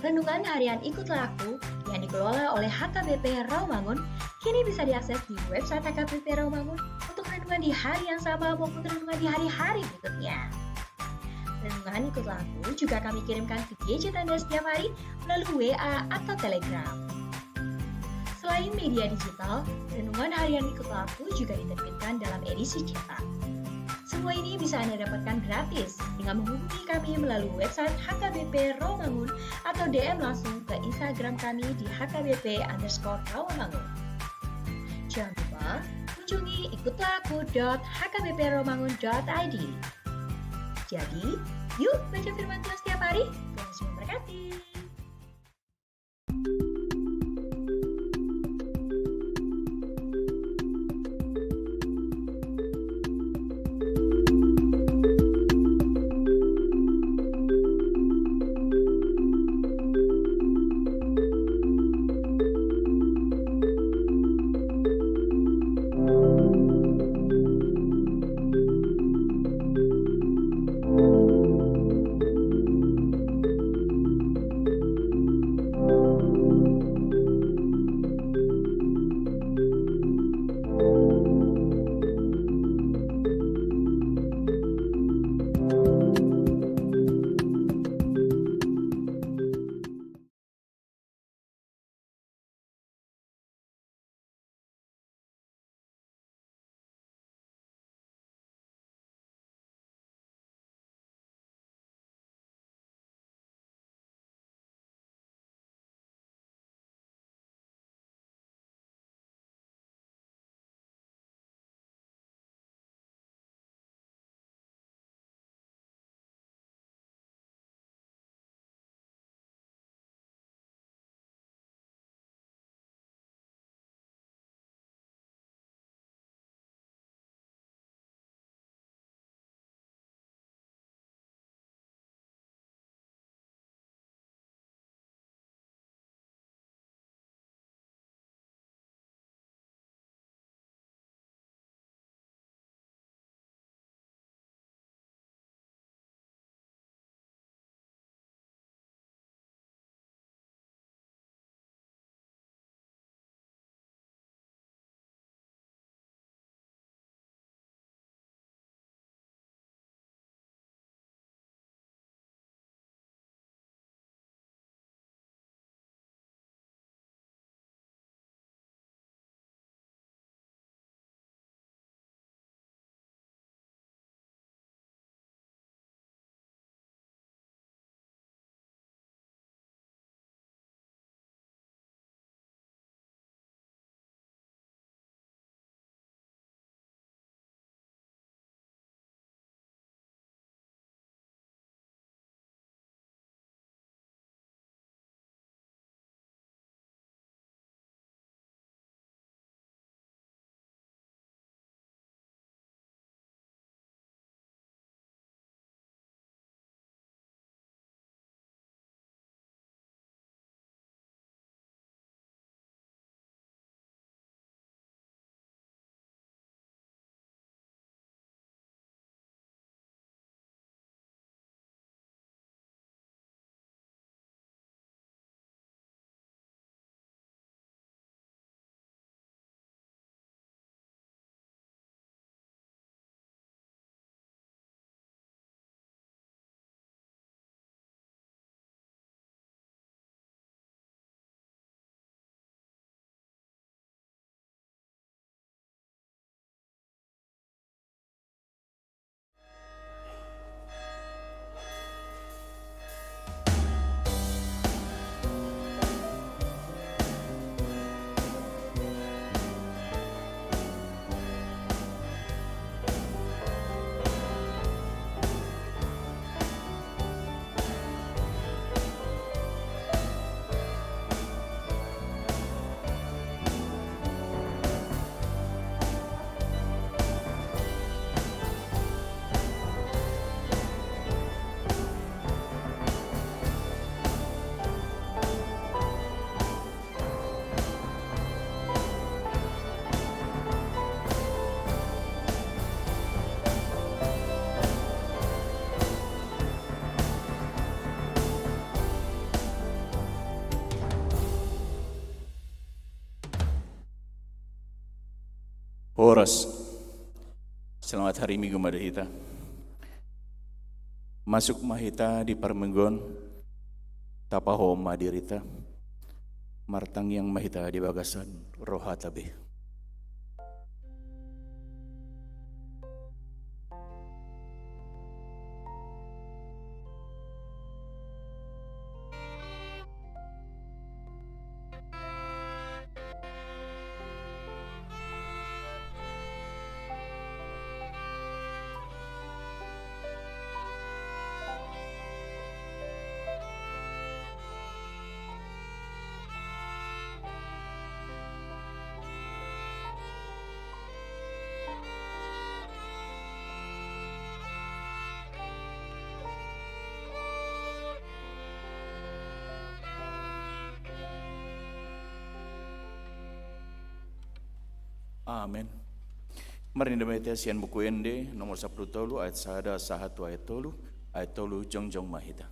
Renungan harian Ikutlah Aku yang dikelola oleh HKBP Rawamangun kini bisa diakses di website HKBP Rawamangun untuk renungan di hari yang sama maupun renungan di hari-hari berikutnya. Renungan Ikutlah Aku juga kami kirimkan ke gadget Anda setiap hari melalui WA atau Telegram. Selain media digital, renungan harian Ikutlah Aku juga diterbitkan dalam edisi cetak. Semua ini bisa Anda dapatkan gratis dengan menghubungi kami melalui website HKBP Rawamangun atau DM langsung ke Instagram kami di HKBP_Rawamangun. Jangan lupa kunjungi ikutlahku.hkbprawamangun.id. Jadi, yuk baca firman Tuhan setiap hari. Tuhan Yesus memberkati. Horas, selamat hari Minggu Madahita. Masuk mahita di Parmenggon, tapaho madirita, martang yang mahita di bagasan rohatabe. Amin. Marinda mete sian buku ende nomor 10 tolu ayat sada sahatu ayat tolu jongjong mahita.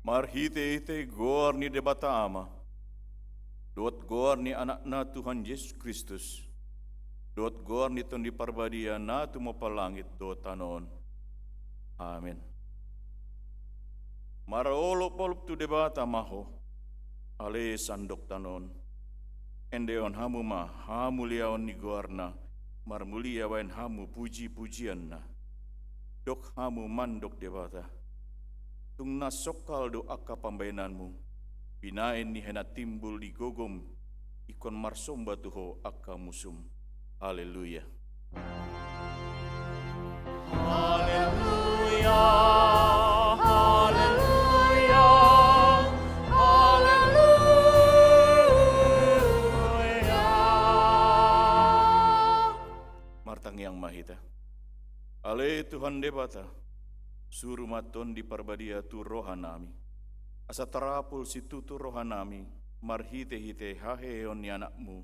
Marhite-hite gor ni debata ama. Dot gor ni anak na Tuhan Yesus Kristus. Dot gor ni ton di parbadia na tumapalangit do tanon. Amen. Maraolop-olop tu debata maho. Ale sandok tanon. Endeon hamu ma hamu liaon ni gorna. Marmulia wain hamu puji-pujian na. Dok hamu mandok debata. Tung nasokal do akka pambayananmu. Binain ni hena timbul di gogom. Ikon marsomba tuho akka musum. Haleluya. Haleluya. Haleluya. Haleluya. Martang yang mahita. Ale Tuhan debata. Suruh maton di parbadia tu rohanami. Asa terapul si tutu rohanami. Marhite-hite haheon ni anakmu.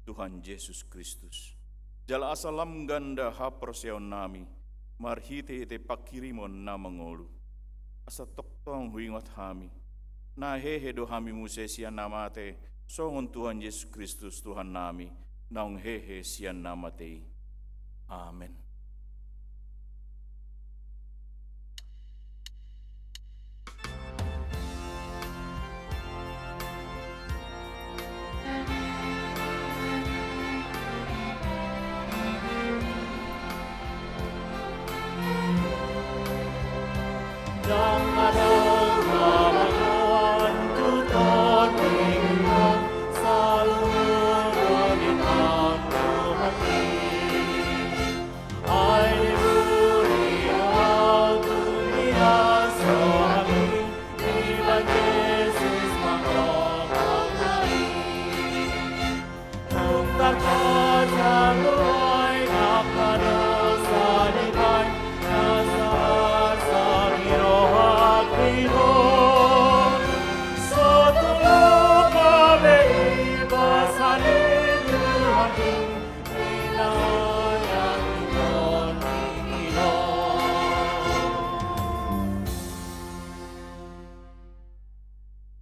Tuhan Yesus Kristus. Jala asalam ganda haperseon nami. Marhite-hite pakirimon na mangolu. Asa toktong huingot hami. Na hehe do hami muse sian namate. Songon Tuhan Yesus Kristus Tuhan nami. Naung hehe sian namate. Amen.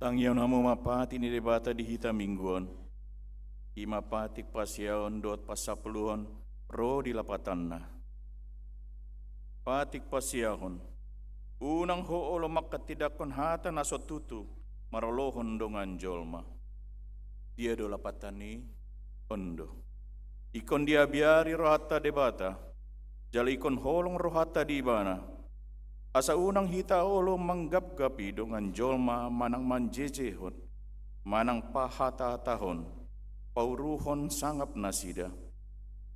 Tangyaw na mo mapati ni debata di hita mingguan. Imapatik pasyaon dot pasapuluhan ro di lapatan na. Patik pasyahon. Unang hoolo makatidakon hata na sotutu marolohon dongan jolma. Dia do lapatan ni ondo. Ikon dia biari rohata debata. Jala ikon holong rohata di bana. Asa unang hita olo manggap-gapi dongan jolma manang manjejehon, manang pahata-tahon, pauruhon sangap nasida.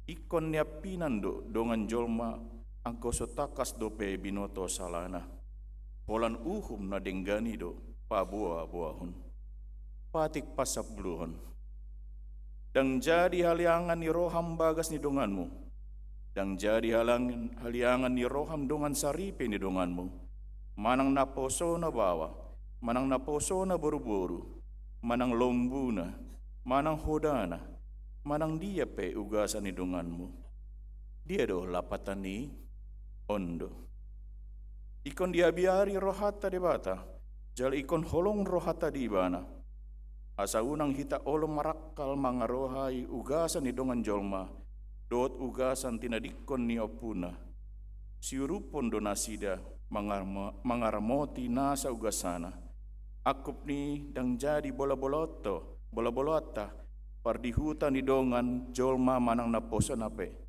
Ikon niya pinando dongan jolma angko sotakas dope binoto salana. Polan uhum na denggani do pabuah-buahon. Patik pasabluhon. Dang jadi haliangan ni roham bagas ni donganmu. Dang jadi haliangan ni roham dongan saripe ni donganmu. Manang naposo na bawa, manang naposo na buru-buru, manang lombu na, manang hodana, manang dia pe ugasan ni donganmu. Dia do lapatan ni ondo. Ikon dia biari rohata debata, jal ikon holong rohata di bana. Asa unang hita olo marakal mangarohai ugasan ni dongan jolma. Dot ugasan tinadikon ni opuna. Siurupon do nasida mangaramoti nasa ugasana. Akup ni dang jadi bola-bolota pardihutan ni dongan jolma manang naposo nape.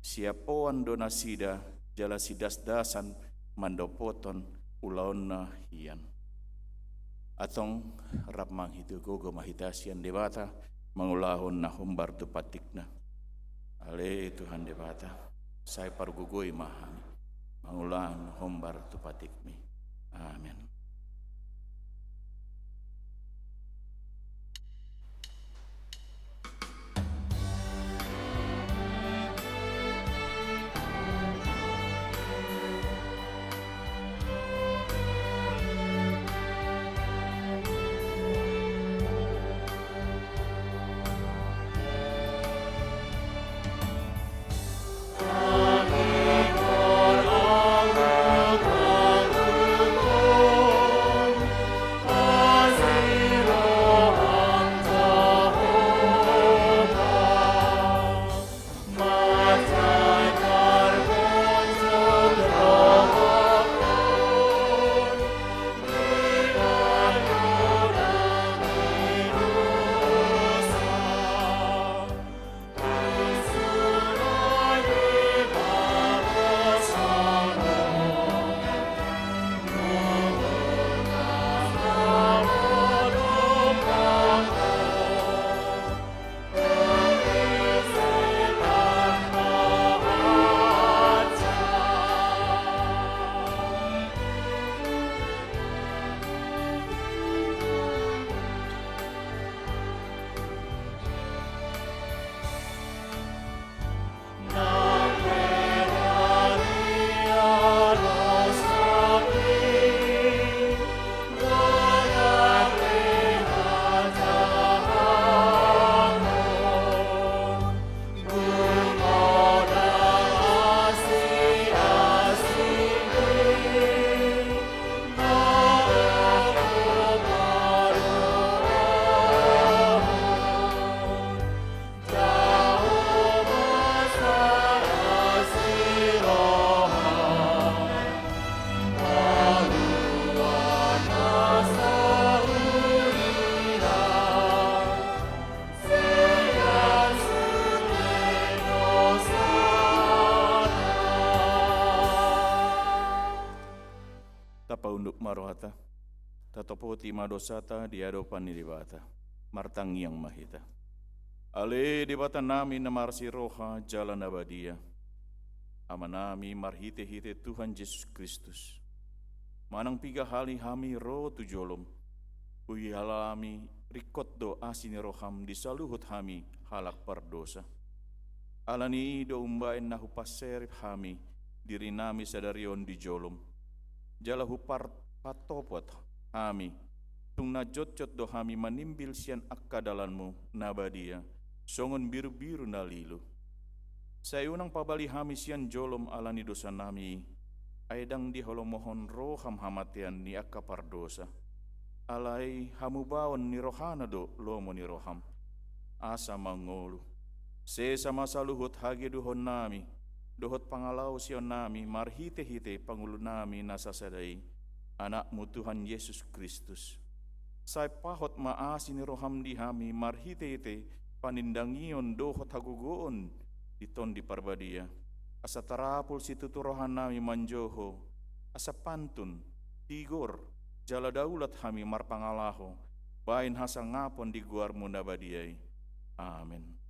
Siapoan do nasida jala sidas-dasan mandopoton ulaon na hiyan. Atong rap manghitu gogo mahitasian debata mangulahon na humbar tu patikna. Ale Tuhan debata, saya pargugoi mahami, mangulang hombar tupatikmi. Amin. debata, tatopoti madosata di hadapan ni debata, martangiang mahita. Ale debata nami na marsi roha jalan abadia, ama nami marhite-hite Tuhan Yesus Kristus. Manang piga hali hami ro tujolom, uhi halami rikot do asini roham disaluhut hami halak pardosa. Alani do umbain nahu paserip hami, diri nami sadarion di jolom. Jala hupar patopot hami, tung na jot-jot do hami manimbil sian akka dalanmu nabadia, songon biru-biru na lilu. Sayunang pabali hami sian jolom alani dosa nami, aydang di holomohon roham hamatian ni akka pardosa. Alay hamubawan ni rohana do lomo ni roham. Asa mangolu. Se sama saluhut hage duhon nami, dohot pangalaw sion nami, marhite-hite pangulo nami nasasadai, anakmu Tuhan Yesus Kristus. Say pahot maasi ni roham di hami, marhite-hite panindangion dohot hagugoon, diton di parbadia. Asa tarapul situ rohan nami manjoho, asa pantun, tigor, jala daulat hami marpangalaho, bain hasa ngapon di guarmu nabadiai. Amin.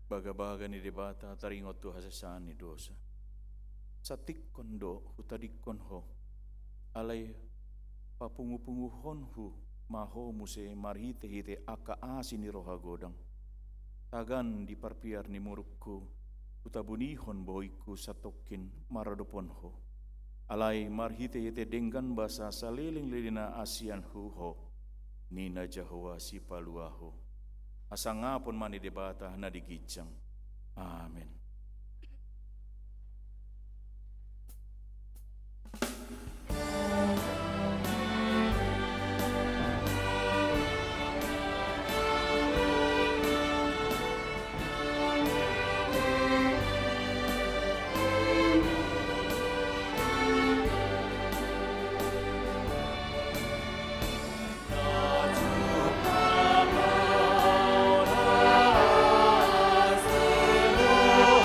Baga-baga ni debata taringot tu hasasaan ni dosa. Satik kondo hutadikon ho, alay papungu-punguhon hu maho muse marhite-hite aka asi ni roha godang. Tagan di parpiar ni murukku, utabunihon boiku satokin maradopon ho. Alay marhite-hite denggan basa saliling lilina asian hu ho, nina jahowa si paluaho. Asa ngapon mani debata na digijang. Amen. Oh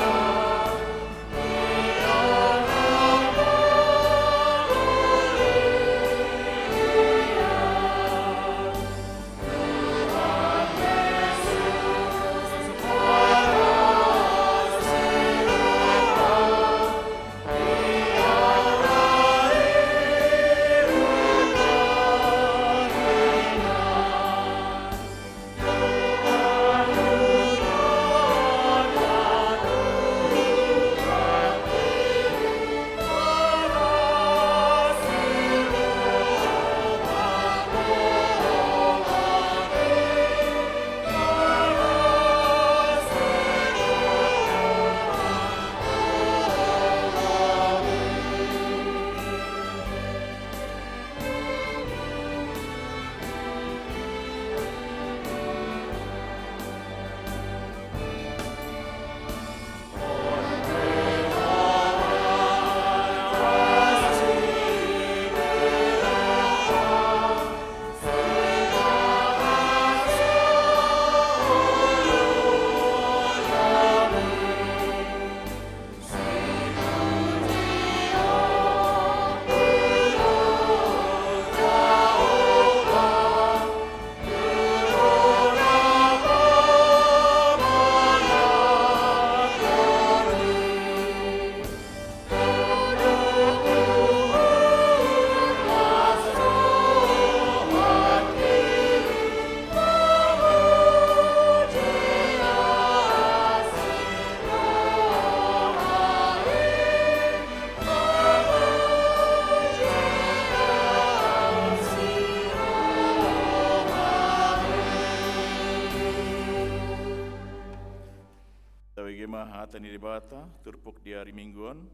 Dungema hata ni debata turpuk di hari mingguan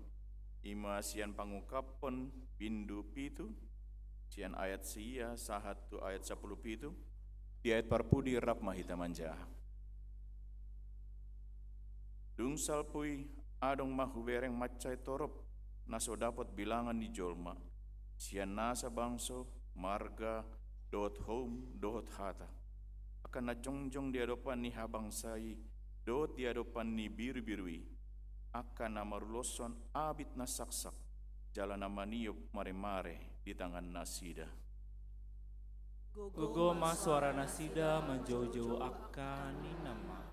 ima sian pangungkapon bindu pitu sian ayat sia sahat tu ayat 10 pitu di ayat parpudi rap mahita manja. Dung salpui adong mahu bereng macai torop naso dapat bilangan di jolma sian nasa bangso marga dot home dot hata akan najongjong di hadapan ni habang sai dot di hadapan ni biru-birui akan namaruloson abit na saksak jalan nama niup mare-mare di tangan nasida. Gugoma suara nasida menjauh-jauh akan ni nama.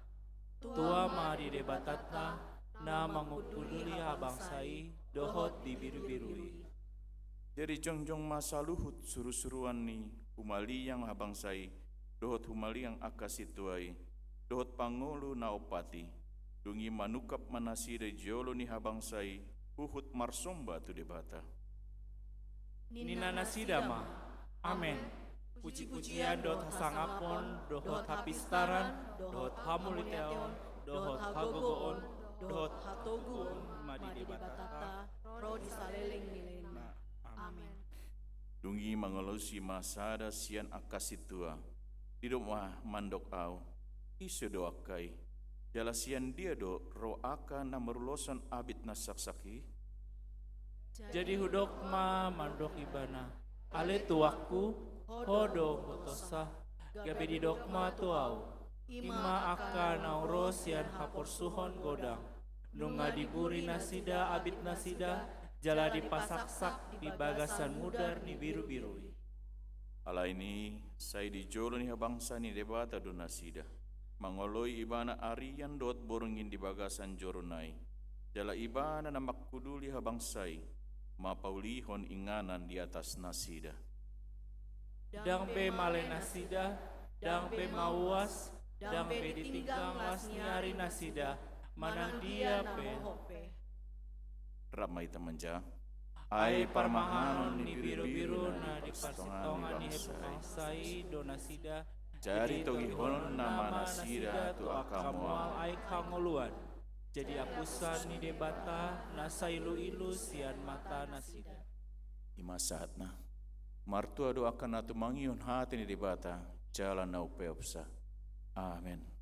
Tua ma di debatata na mangupuduli habang sai dohot di biru-birui. Jadi jongjong masa luhut suru-suruan ni humali yang habang sai dohot humali yang akasituai dohot pangulu naopati dungi manukap manasida jolo ni habang sai uhut marsomba tu debata. Nina nasida ma. Amen. Puji-pujian dot hasangapon, dohot hapistaran, dohot hamuliteon, dohot hagogoon, dohot hatoguon, madi debatata, ro disaleleng milena. Amen. Dungi mangolosi masada sian akasitua tidak mah mandok au isu doakai jala sian dia do ro aka namerulosan abit nasaksaki. Jadi hudok ma mandok ibana, ale tuaku, hodo hotosa, gabe di dokma tuau, ima akan nauros yan hapor suhon godang, nunga diburi nasida abit nasida, jala dipasaksak di bagasan mudar ni biru-birui. Ala ini saya dijolo ni bangsa ni debata do nasida. Mangoloi ibana arian dot borongin di bagasan joronai. Jala ibana na makuduli habangsai, mapaulihon inganan di atas nasida. Dang be male nasida, dang be mauas, dang be ditinggang las nyari nasida, manang dia be. Ramai temenja. Ai parmahanon ni biru-biru na di pasitongan ni bangsai do nasida. Jadi togihon nama nasida tu akamual. Ai kangoluan. Jadi apusan ni debata nasa ilu-ilu sian mata nasida. Ima saatna. Martua do akan natu mangion hati ni debata jalan na upeopsa. Amen. Amen.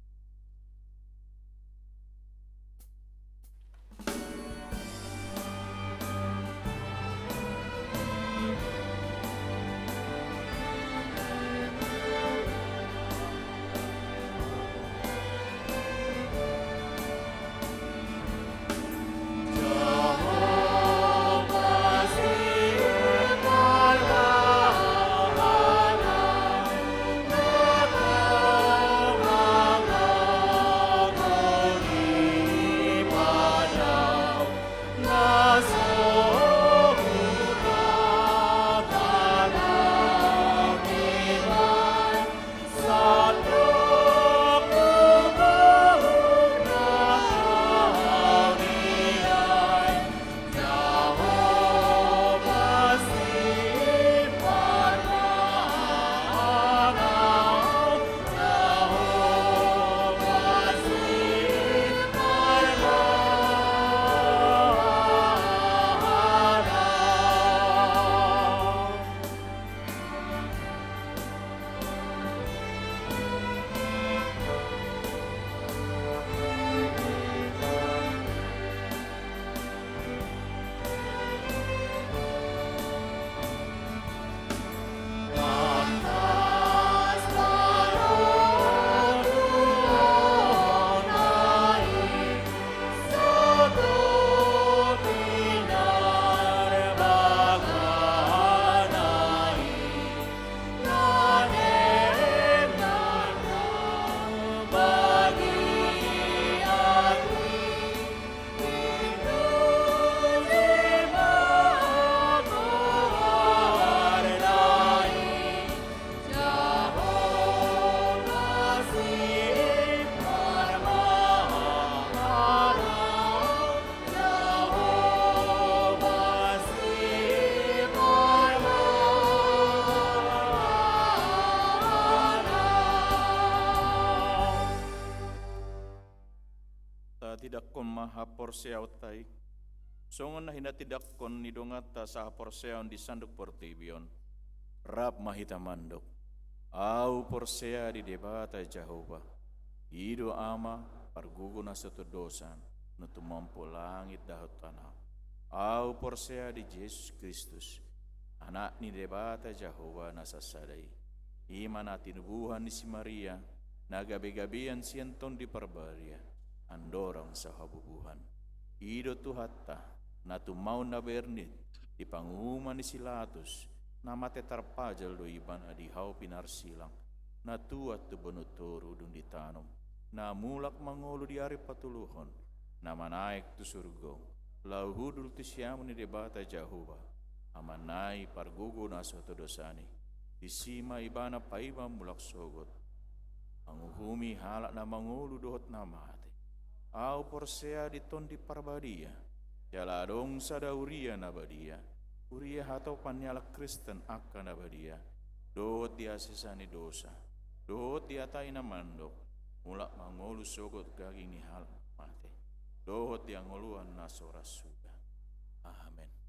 tidak kon maha porseau tai. Songon na hina tidak kon nidongata sa porseon di sanduk portibion. Rap mahita mandok. Au porsea di debata Jehovah. Ido ama pargugo na satu dosan. Nutu mampu langit dahut tanah. Au porsea di Yesus Kristus. Anak ni debata Jehovah nasasadai. Iman atinubuhan ni si Maria. Nagabi-gabian sienton di parbaria. Andorang sa habubuhan. Ido tuhatta na tumau na bernit di panguman ni Silatus na mate tarpajal do iban adihaw pinarsilang na tuat tu bonutoro dun ditanom na mulak mangolo di ari patuluhon na manaik tu surgo lauhudul tu siyamu ni debata Jehovah amanai pargugo na sa dosani isima ibana paiba mulak sogot anguhumi halak na mangolo dohot na mate au porsea di ton di parbadia jaladong sadauria na badia uria hatau panyala Kristen akan na badia dohot dia sesani dosa dohot dia tai na mandok mulak mangolu sogot gaging ni hal mate dohot dia ngoluan na soras sudah amen.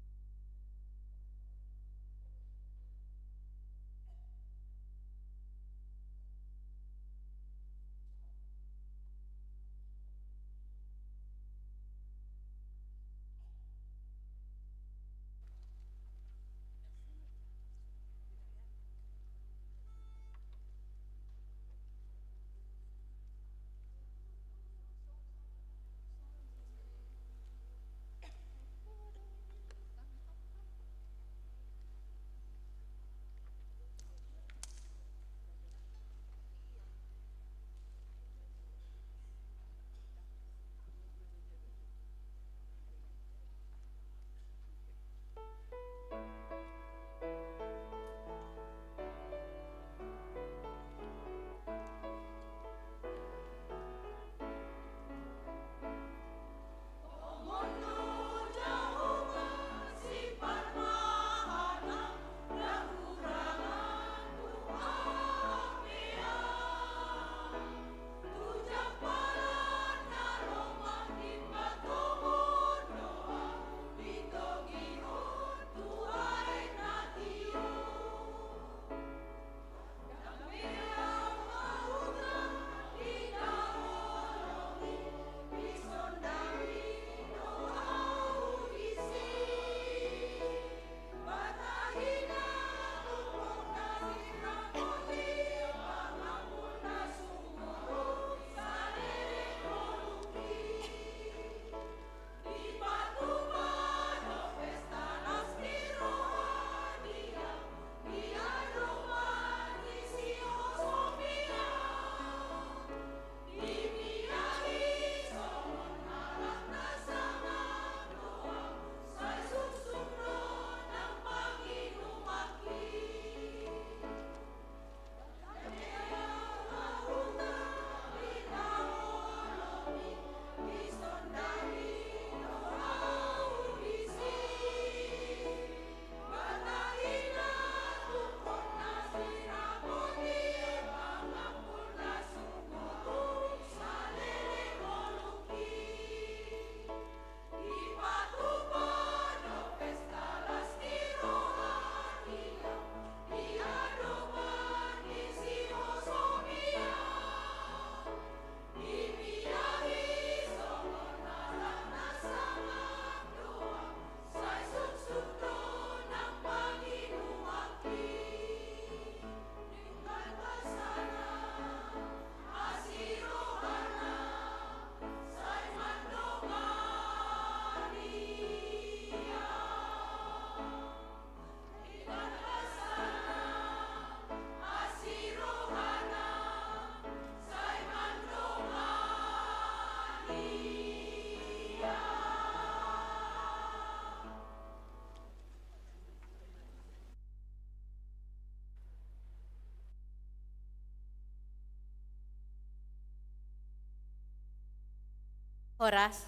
Horas,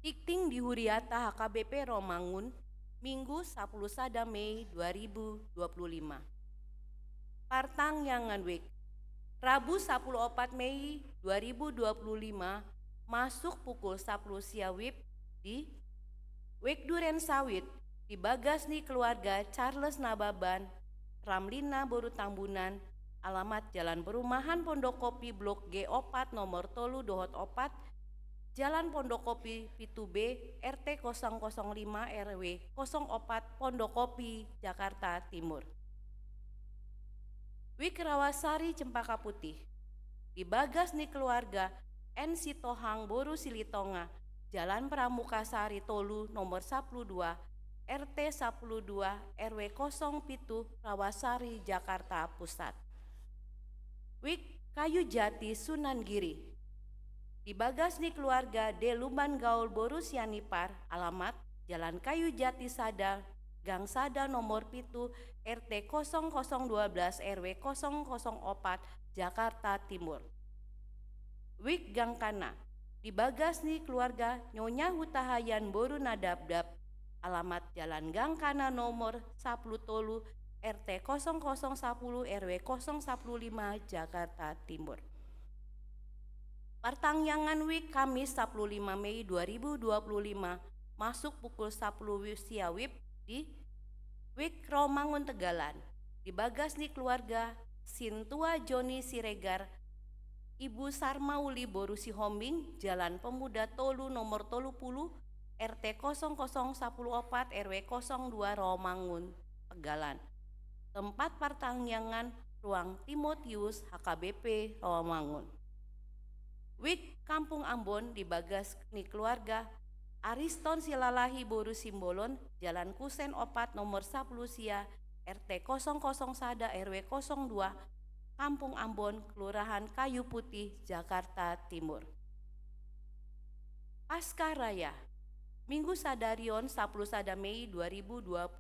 Tikting di Huriata HKBP Romangun, Minggu 10 Sada Mei 2025. Partang yang nganwek, Rabu 10 Mei 2025, masuk pukul 10 siawib di Wek Duren Sawit di Bagasni keluarga Charles Nababan, Ramlina Boru Tambunan, alamat Jalan Perumahan Pondok Kopi Blok G4 nomor 3 Dohot 4, Jalan Pondok Kopi Pitu B, RT 005 RW 04 Pondok Kopi, Jakarta Timur. Wik Rawasari Cempaka Putih di Bagasni keluarga N Sitohang Boru Silitonga, Jalan Pramukasari Tolu nomor 12 RT 12 RW 07 Rawasari, Jakarta Pusat. Wik Kayu Jati Sunan Giri di Bagasni keluarga Deluman Gaul Boru Sianipar, alamat Jalan Kayu Jati Sada, Gang Sada nomor Pitu RT 0012 RW 004 Jakarta Timur. Wik Gangkana di Bagasni keluarga Nyonya Hutahayan Boru Nadabdab, alamat Jalan Gangkana nomor 10 Tolu RT 0010 RW 015 Jakarta Timur. Pertangyangan Wik Kamis 15 Mei 2025 masuk pukul 10 siawib di Wik Romangun Tegalan di Bagasni keluarga Sintua Joni Siregar, Ibu Sarmauli Boru Sihombing, Jalan Pemuda Tolu nomor 30 RT 0014 RW 02 Romangun Tegalan. Tempat pertangyangan Ruang Timotius HKBP Romangun. Wik Kampung Ambon di Bagasni keluarga Ariston Silalahi Boru Simbolon, Jalan Kusen Opat nomor 10 Sia RT 00 Sada RW 02 Kampung Ambon, Kelurahan Kayu Putih, Jakarta Timur. Pascaraya Minggu Sadarion 10 Sada Mei 2025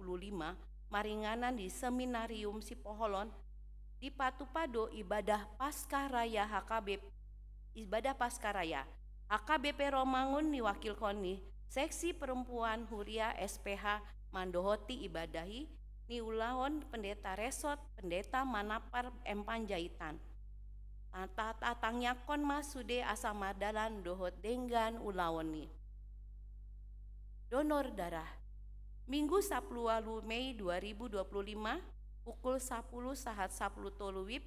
maringanan di Seminarium Sipoholon di Patupado ibadah Pascaraya HKBP Romangun ni Wakil Koni Seksi Perempuan Huria SPH Mandohoti ibadahi ni ulawon Pendeta Resot Pendeta Manapar M Panjaitan tatang yakon masude asamadalan dohot denggan ulawon ni. Donor darah Minggu 10 Mei 2025 pukul 10 sahat 10 toluwib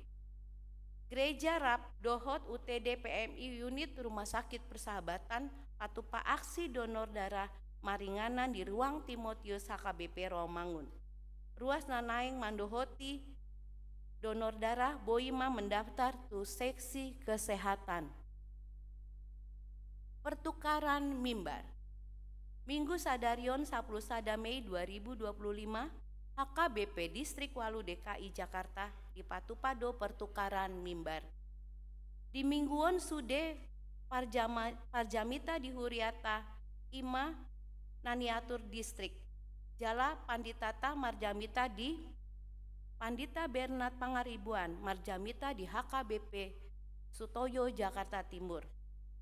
Gereja Rap Dohot UTD PMI Unit Rumah Sakit Persahabatan Patupa aksi donor darah maringanan di Ruang Timotius HKBP Romangun. Ruas Nanaeng Mandohoti donor darah Boima mendaftar tu seksi kesehatan. Pertukaran mimbar Minggu Sadarion 10 Sada Mei 2025 HKBP Distrik Walu DKI Jakarta di Patupado pertukaran mimbar. Di Mingguon Sude Parjamita di Huriata Ima Naniatur Distrik. Jala Panditata Marjamita di Pandita Bernat Pangaribuan Marjamita di HKBP Sutoyo Jakarta Timur.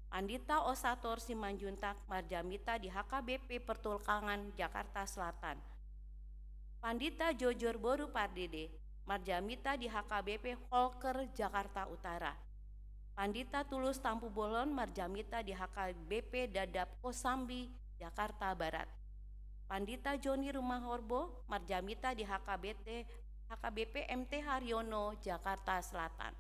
Pandita Osator Simanjuntak Marjamita di HKBP Pertulkangan Jakarta Selatan. Pandita Jojor Boru Pardede Marjamita di HKBP Holker Jakarta Utara. Pandita Tulus Tampu Bolon Marjamita di HKBP Dadap Kosambi Jakarta Barat. Pandita Joni Rumah Horbo Marjamita di HKBP MT Haryono Jakarta Selatan.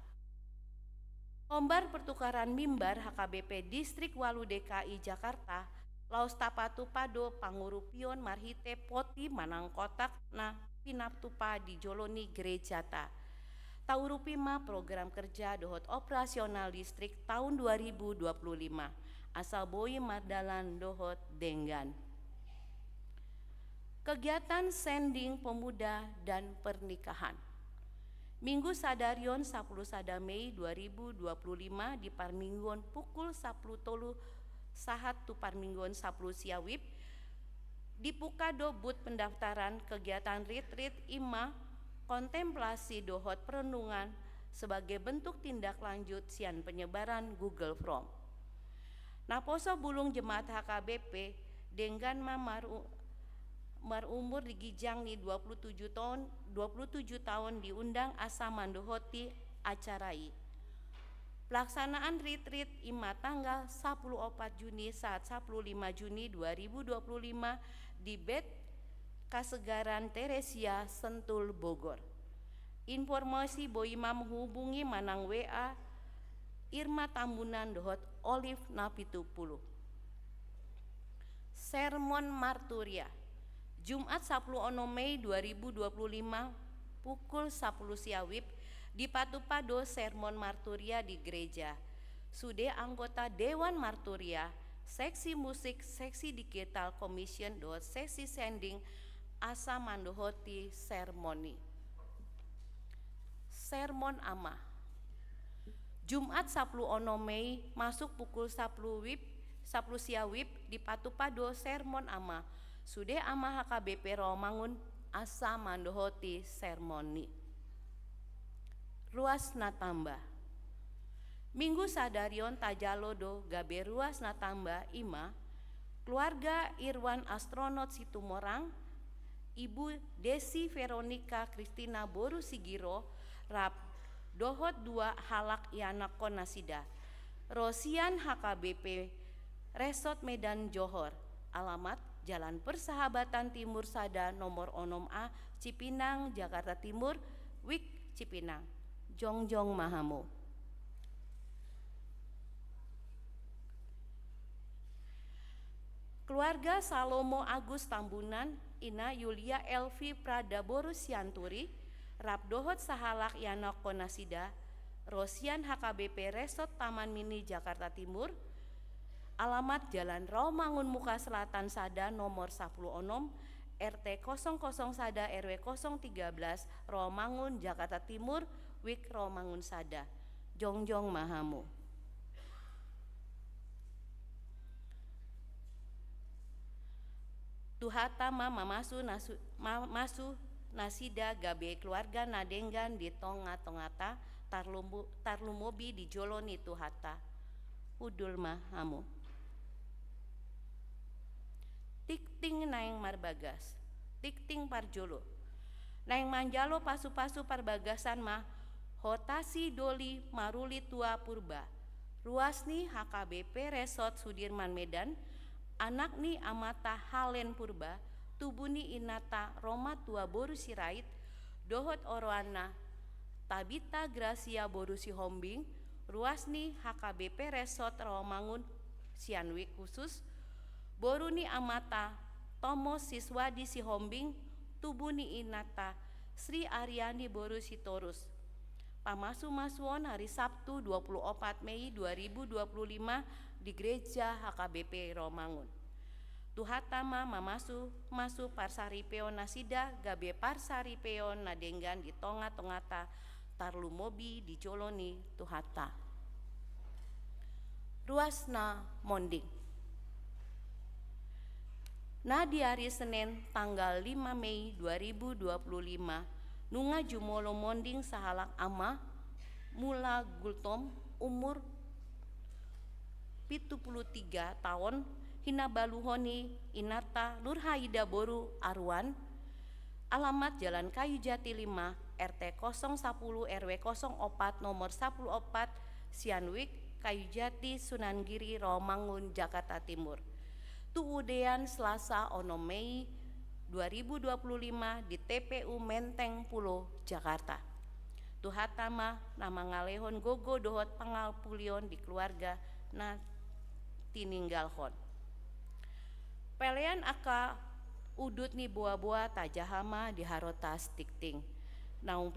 Kombar pertukaran mimbar HKBP Distrik Walu DKI Jakarta Laos Tapatu Pado Pangurupion Marhite Poti Manangkotak na Pinaptupa di Joloni Gerejata. Taurupima program kerja dohot operasional distrik tahun 2025. Asal boi Mardalan dohot Denggan. Kegiatan sending pemuda dan pernikahan. Minggu Sadarion 10 Sada Mei 2025 di Parminggon pukul 10 tolu sahat tu Parminggon 10 siawib di Pukado but pendaftaran kegiatan retreat IMA kontemplasi dohot perenungan sebagai bentuk tindak lanjut sian penyebaran Google Form. Naposo bulung jemaat HKBP Denggan mar umur digijang ni 27 tahun diundang asa mandohoti acarai. Pelaksanaan retreat IMA tanggal 14 Juni saat 15 Juni 2025 di BED Kasegaran Teresia Sentul Bogor. Informasi boima menghubungi manang WA Irma Tambunan dohot Olive Napitupulu. Sermon Marturia Jumat 10 Mei 2025 pukul 10 siawib di Patupado Sermon Marturia di gereja. Sude anggota Dewan Marturia, seksi musik, seksi digital commission dohot seksi sending asa mandohoti sermoni. Sermon Ama Jumat 10 Mei masuk pukul 10 siawib di Patupado Sermon Ama. Sude Ama HKBP Romangun asa mandohoti sermoni. Ruas natamba Minggu sadarion tajalodo gabe ruas natamba ima keluarga Irwan astronot Situmorang, Ibu Desi Veronica Kristina Boru Sigiro rap dohot 2 halak Yana Konasida Rosian HKBP Resort Medan Johor. Alamat Jalan Persahabatan Timur Sada nomor 6A Cipinang Jakarta Timur Wik Cipinang. Jongjong Mahamo. Keluarga Salomo Agus Tambunan, Ina Yulia Elvi Pradaboru Sianturi, Rabdohot Sahalak Yana Konasida, Rosian HKBP Resort Taman Mini Jakarta Timur. Alamat Jalan Romangun Muka Selatan Sada nomor 10 RT 00 Sada RW 013 Romangun Jakarta Timur Wik Romangun Sada. Jongjong Mahamu. Tuhatama mamasu nasida gabe keluarga nadenggan di tonga-tongata tarlumobi di joloni tuhata. Udul Mahamu. Tikting naing marbagas, tikting parjolo. Naing manjalo pasu-pasu parbagasan mah hotasi doli maruli tua purba. Ruasni HKBP Resort Sudirman Medan, anakni amata halen purba, tubuni inata Roma tua boru sirait, dohot oroana Tabita Gracia boru si hombing, ruasni HKBP Resort Rawamangun Sianwik khusus, boruni amata Tomo Siswadi si hombing, tubuni inata Sri Aryani boru si torus. Pamasu-masuon hari Sabtu 24 Mei 2025 di Gereja HKBP Romangun. Tuhatama masu parsaripeon nasida gabe parsaripeon nadenggan di tonga-tongata tarlumobi di joloni tuhata. Ruasna monding. Nah di hari Senin tanggal 5 Mei 2025 nunga jumolo monding sahalak ama mula gultom umur 73 tahun hina baluhoni inata Lurhaida Boru Arwan. Alamat Jalan Kayu Jati 5 RT 010 RW 04 nomor 14 Sianwik Kayu Jati Sunan Giri Romangun Jakarta Timur. Tuudean Selasa 6 Mei 2025 di TPU Menteng Pulo Jakarta. Tuhatama nama ngalehon gogo dohot pangalpulion di keluarga na tininggalhon. Pelean aka udut ni buah-buah tajahama di harotas tikting. Naung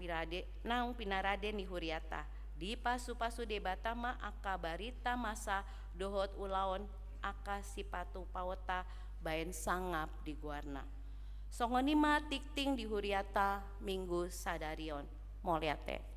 pinarade ni huriata. Di pasu-pasu debatama aka barita masa dohot ulaon aka sipatu pawota baen sangap di guarna. Songonima tikting di huriata minggu sadarion. Moliate.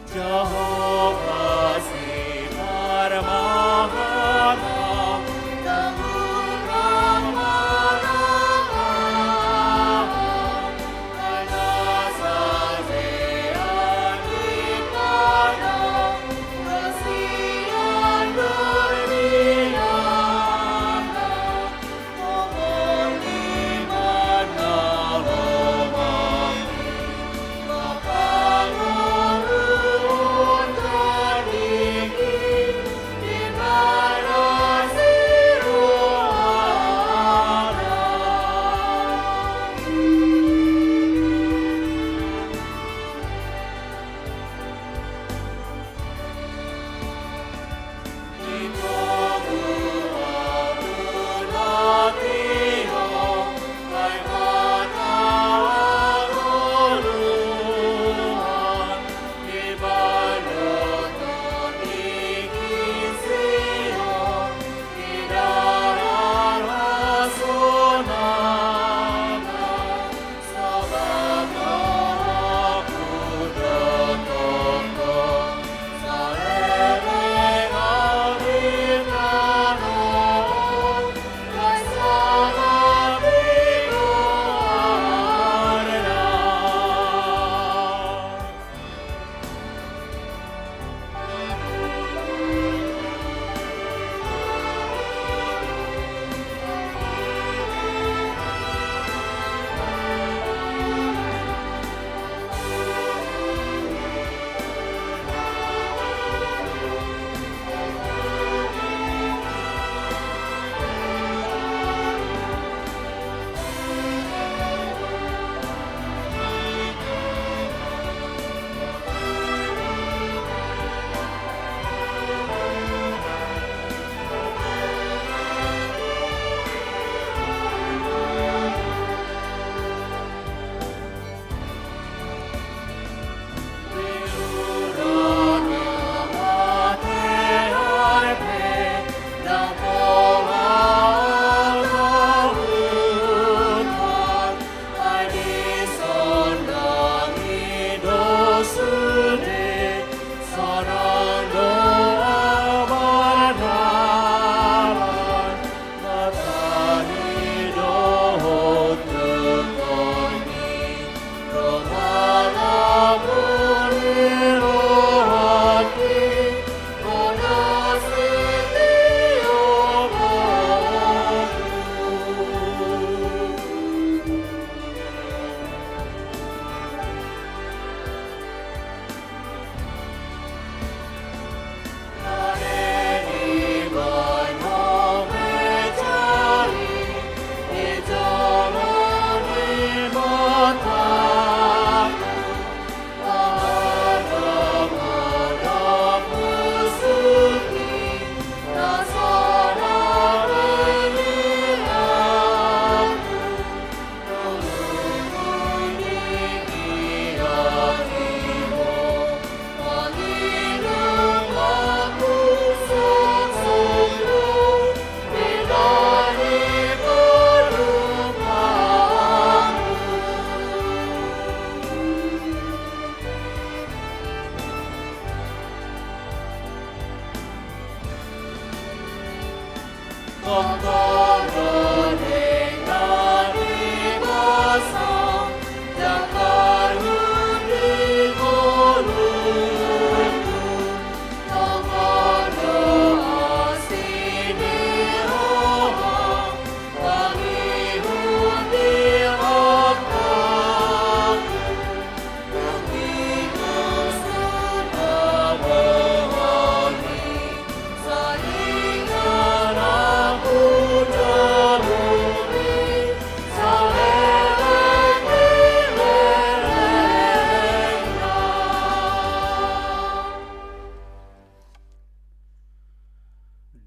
Jehovah si Paramahansa, Temurang Manakah, Karena sajian ibadah, kasihan berminatlah, mohon di mana romangi, lapang ruhun tertinggi, di mana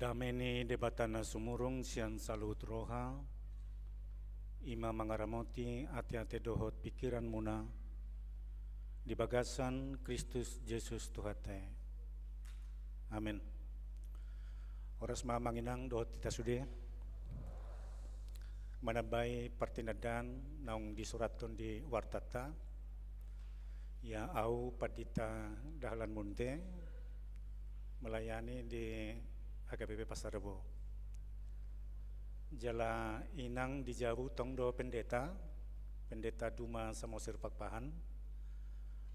Dameni debatana sumurung sian salut roha, ima mangaramoti ati-ati dohot pikiran muna, di bagasan Kristus Yesus Tuhate. Amin. Oras mamanginang dohot kita sude, manabay partinadan naung disuratkan di wartata, Ya au Padita Dahlan Munte melayani di HKBP Pasar Rebo. Jala inang di Jawu Tongdo Pendeta Duma Samosir Pakpahan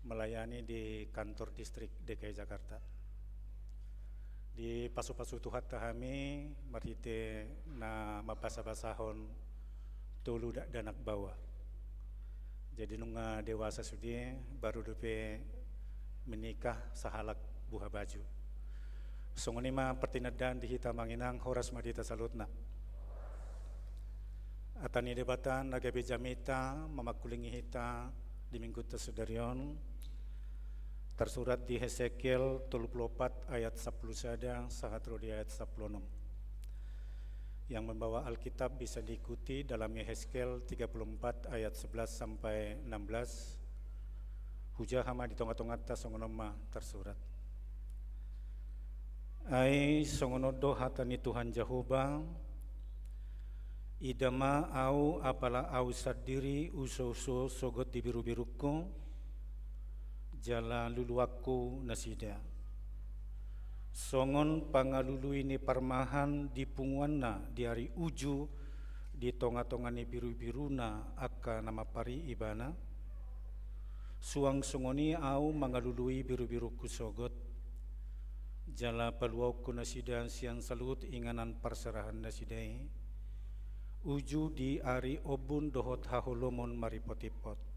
melayani di kantor distrik DKI Jakarta. Di pasu-pasu tuhat tahami marite na mabasa-basahon tulu danak bawa. Jadi nunga dewasa sudi baru dupe menikah sahalak buah baju. Songonima pertinadan di hita manginang horas madita salutna. Atani debatan agabe jamita mamakulingi hita di minggu tesudarion tersurat di Hesekiel 34 ayat 10 sada sahatro di ayat 16. Yang membawa Alkitab bisa diikuti dalam Yeskiel 34 ayat 11 sampai 16. Hujah hama di tonga-tonga ta songonoma tersurat. Ai songonodo hatani Tuhan Jehovah idama au apala au sadiri uso-uso sogot di biru-biruku jala luluaku nasida. Songon pangalulu ini parmahan di punguanna di hari uju di tonga-tongani biru-biruna aka nama pari ibana. Suang songoni au mangalului biru-biru kusogot. Jala paluauku nasida sian salut inganan perserahan nasidai. Uju di hari obun dohot haholomon maripotipot.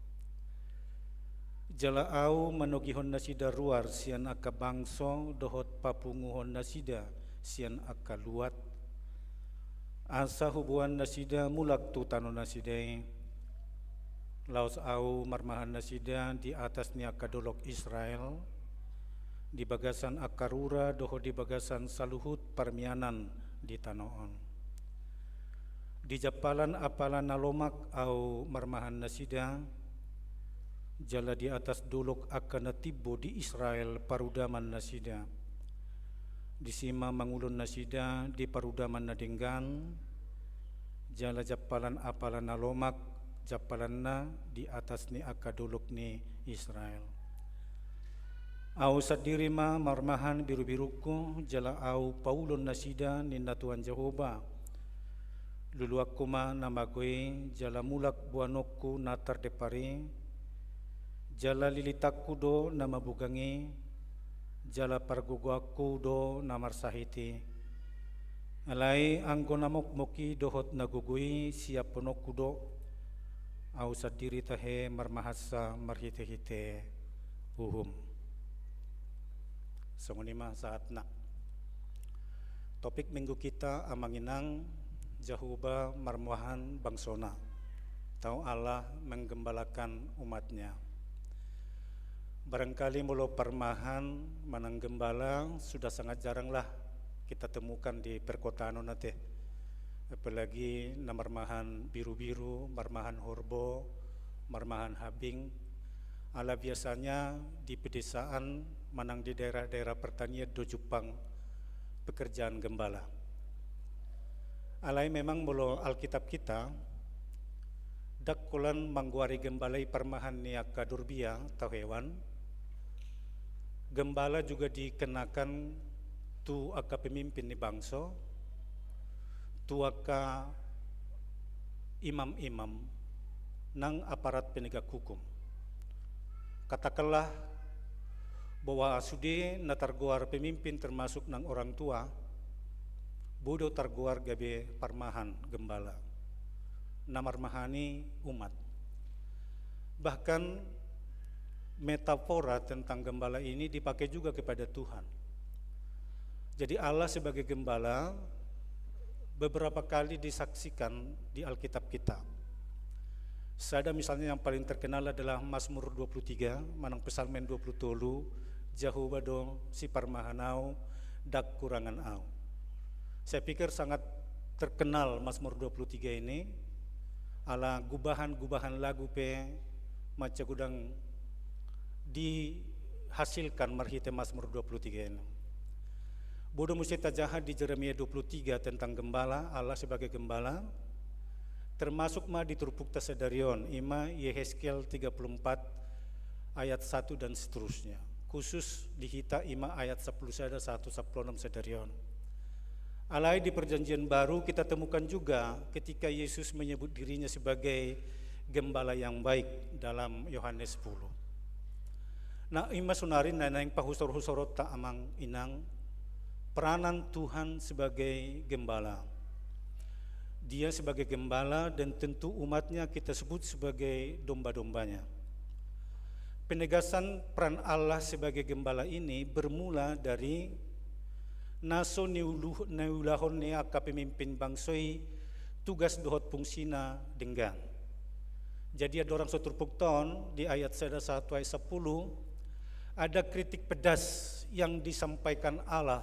Jala au manogihon nasida ruar sian aka bangso dohot papunguhon nasida sian aka luat. Asa hubuan nasida mulak tutano nasidai. Laos au marmahan nasida di atas ni aka dolok Israel. Di bagasan akarura dohot di bagasan saluhut parmianan di tanoon. Di japalan apalan nalomak au marmahan nasida. Jala di atas dolok akan natibo di Israel parudaman nasida. Di sima mangulun nasida di parudaman nadenggan. Jala japalan apalan nalomak japalan na di atas ni aka dolok ni Israel. Au sadiri ma marmahan biru-biruku jala au paulon nasida ninna Tuhan Jehovah. Luluakku ma namagoy jala mulak buanokku natar depari. Jala lilitakku do nama bugangi, jala parguguakku do namar sahiti. Alai anggo namok moki dohot nagugui siap ponokku do, au sadiri tahe marmahasa marhite-hite uhum. Songonima saat nak. Topik minggu kita amanginang Jehovah marmuahan bangsona. Tahu Allah menggembalakan umatnya. Barangkali mulo parmahan manang gembala sudah sangat jaranglah kita temukan di perkotaan nate. Apalagi namarmahan biru-biru, marmahan horbo, marmahan habing. Ala biasanya di pedesaan manang di daerah-daerah pertanian do Jepang pekerjaan gembala. Alai memang mulo Alkitab kita dakkulan mangguari gembalai parmahan niaka durbia atau hewan. Gembala juga dikenakan tu aka pemimpin ni bangso, tu aka imam-imam nang aparat penegak hukum. Katakanlah bahwa sudi natarguar pemimpin termasuk nang orang tua, bodoh targuar gabe parmahan gembala, namarmahani umat. Bahkan metafora tentang gembala ini dipakai juga kepada Tuhan. Jadi Allah sebagai gembala beberapa kali disaksikan di Alkitab kita. Sada misalnya yang paling terkenal adalah Mazmur 23, manang Psalmen 20 tolu, Jehovah do si parmahanau dak kurangan au. Saya pikir sangat terkenal Mazmur 23 ini ala gubahan-gubahan lagu pe maca gudang dihasilkan marhite Mazmur 23 ini. Bodoh musita jahat di Jeremia 23 tentang gembala, Allah sebagai gembala, termasuk ma di Turpuk Tasedarion, ima Yeskiel 34 ayat 1 dan seterusnya. Khusus di hita ima ayat 10 sada 1 16 sadarion. Alai di perjanjian baru kita temukan juga ketika Yesus menyebut dirinya sebagai gembala yang baik dalam Yohanes 10. Nah, ima sunarin na yang pahusor-husorot ta amang inang peranan Tuhan sebagai gembala. Dia sebagai gembala dan tentu umatnya kita sebut sebagai domba-dombanya. Penegasan peran Allah sebagai gembala ini bermula dari naso neulahon ne aka pemimpin bangsoi tugas dohot fungsina denggan. Jadi ada orang sotur pukton di ayat 1 ayat 10 ada kritik pedas yang disampaikan Allah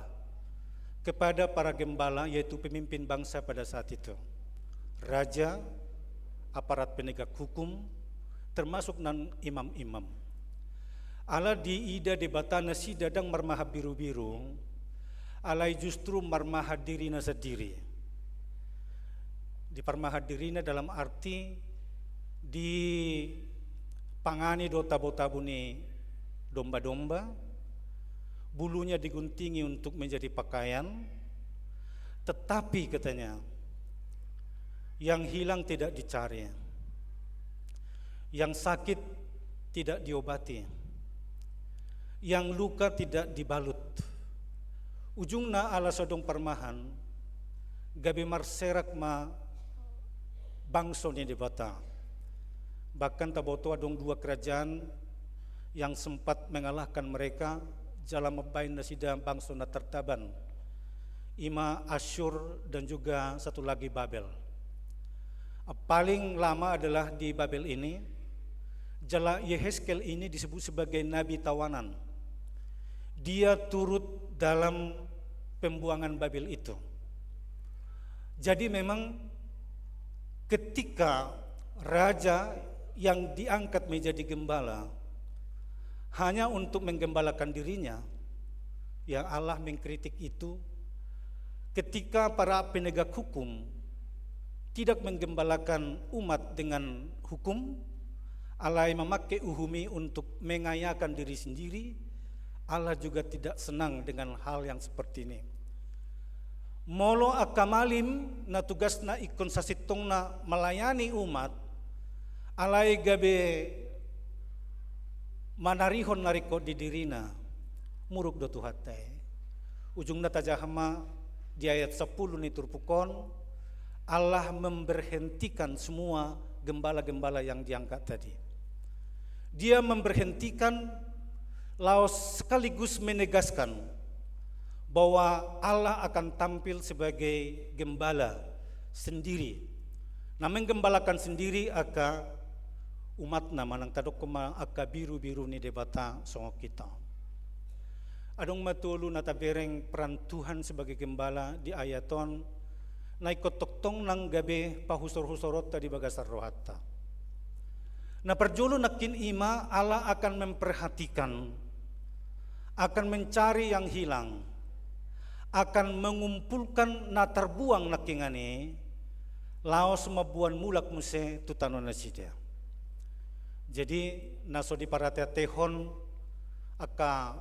kepada para gembala yaitu pemimpin bangsa pada saat itu. Raja, aparat penegak hukum, termasuk nan imam-imam. Allah di ida debatana si dadang marmaha biru-biru, alai justru marmaha dirina sendiri. Di parmaha dirina dalam arti di pangani do tabu-tabu ni domba-domba, bulunya diguntingi untuk menjadi pakaian, tetapi katanya yang hilang tidak dicari, yang sakit tidak diobati, yang luka tidak dibalut. Ujungna ala sodong parmahan gabe marserak ma bangso ni debata. Bahkan taboto adong dua kerajaan yang sempat mengalahkan mereka dalam mabain nasida bangso na tertaban. Ima Asyur dan juga satu lagi Babel. Paling lama adalah di Babel ini. Jala Yehezkel ini disebut sebagai nabi tawanan. Dia turut dalam pembuangan Babel itu. Jadi memang ketika raja yang diangkat menjadi gembala hanya untuk menggembalakan dirinya, ya Allah mengkritik itu ketika para penegak hukum tidak menggembalakan umat dengan hukum, Allah memakai uhumi untuk mengayakan diri sendiri. Allah juga tidak senang dengan hal yang seperti ini. Molo akamalim na tugas na ikon sasitong na melayani umat, alai gabe manarihon nariko di dirina, murug do tuhatay. Ujung na tajahama di ayat 10 ni turpukon, Allah memberhentikan semua gembala-gembala yang diangkat tadi. Dia memberhentikan laos sekaligus menegaskan bahwa Allah akan tampil sebagai gembala sendiri. Nah, menggembalakan sendiri aka umat nama nang tadok kuma aka biru-biru ni debata songo kita. Adong matulu natabereng peran Tuhan sebagai gembala di ayaton naikotoktong nang gabe pahusor-husorot tadi bagasar rohata. Nah, perjolo nakin ima Allah akan memperhatikan, akan mencari yang hilang, akan mengumpulkan na terbuang nakingani laos mabuan mulak muse tutano nasida. Jadi naso di paratea tehon aka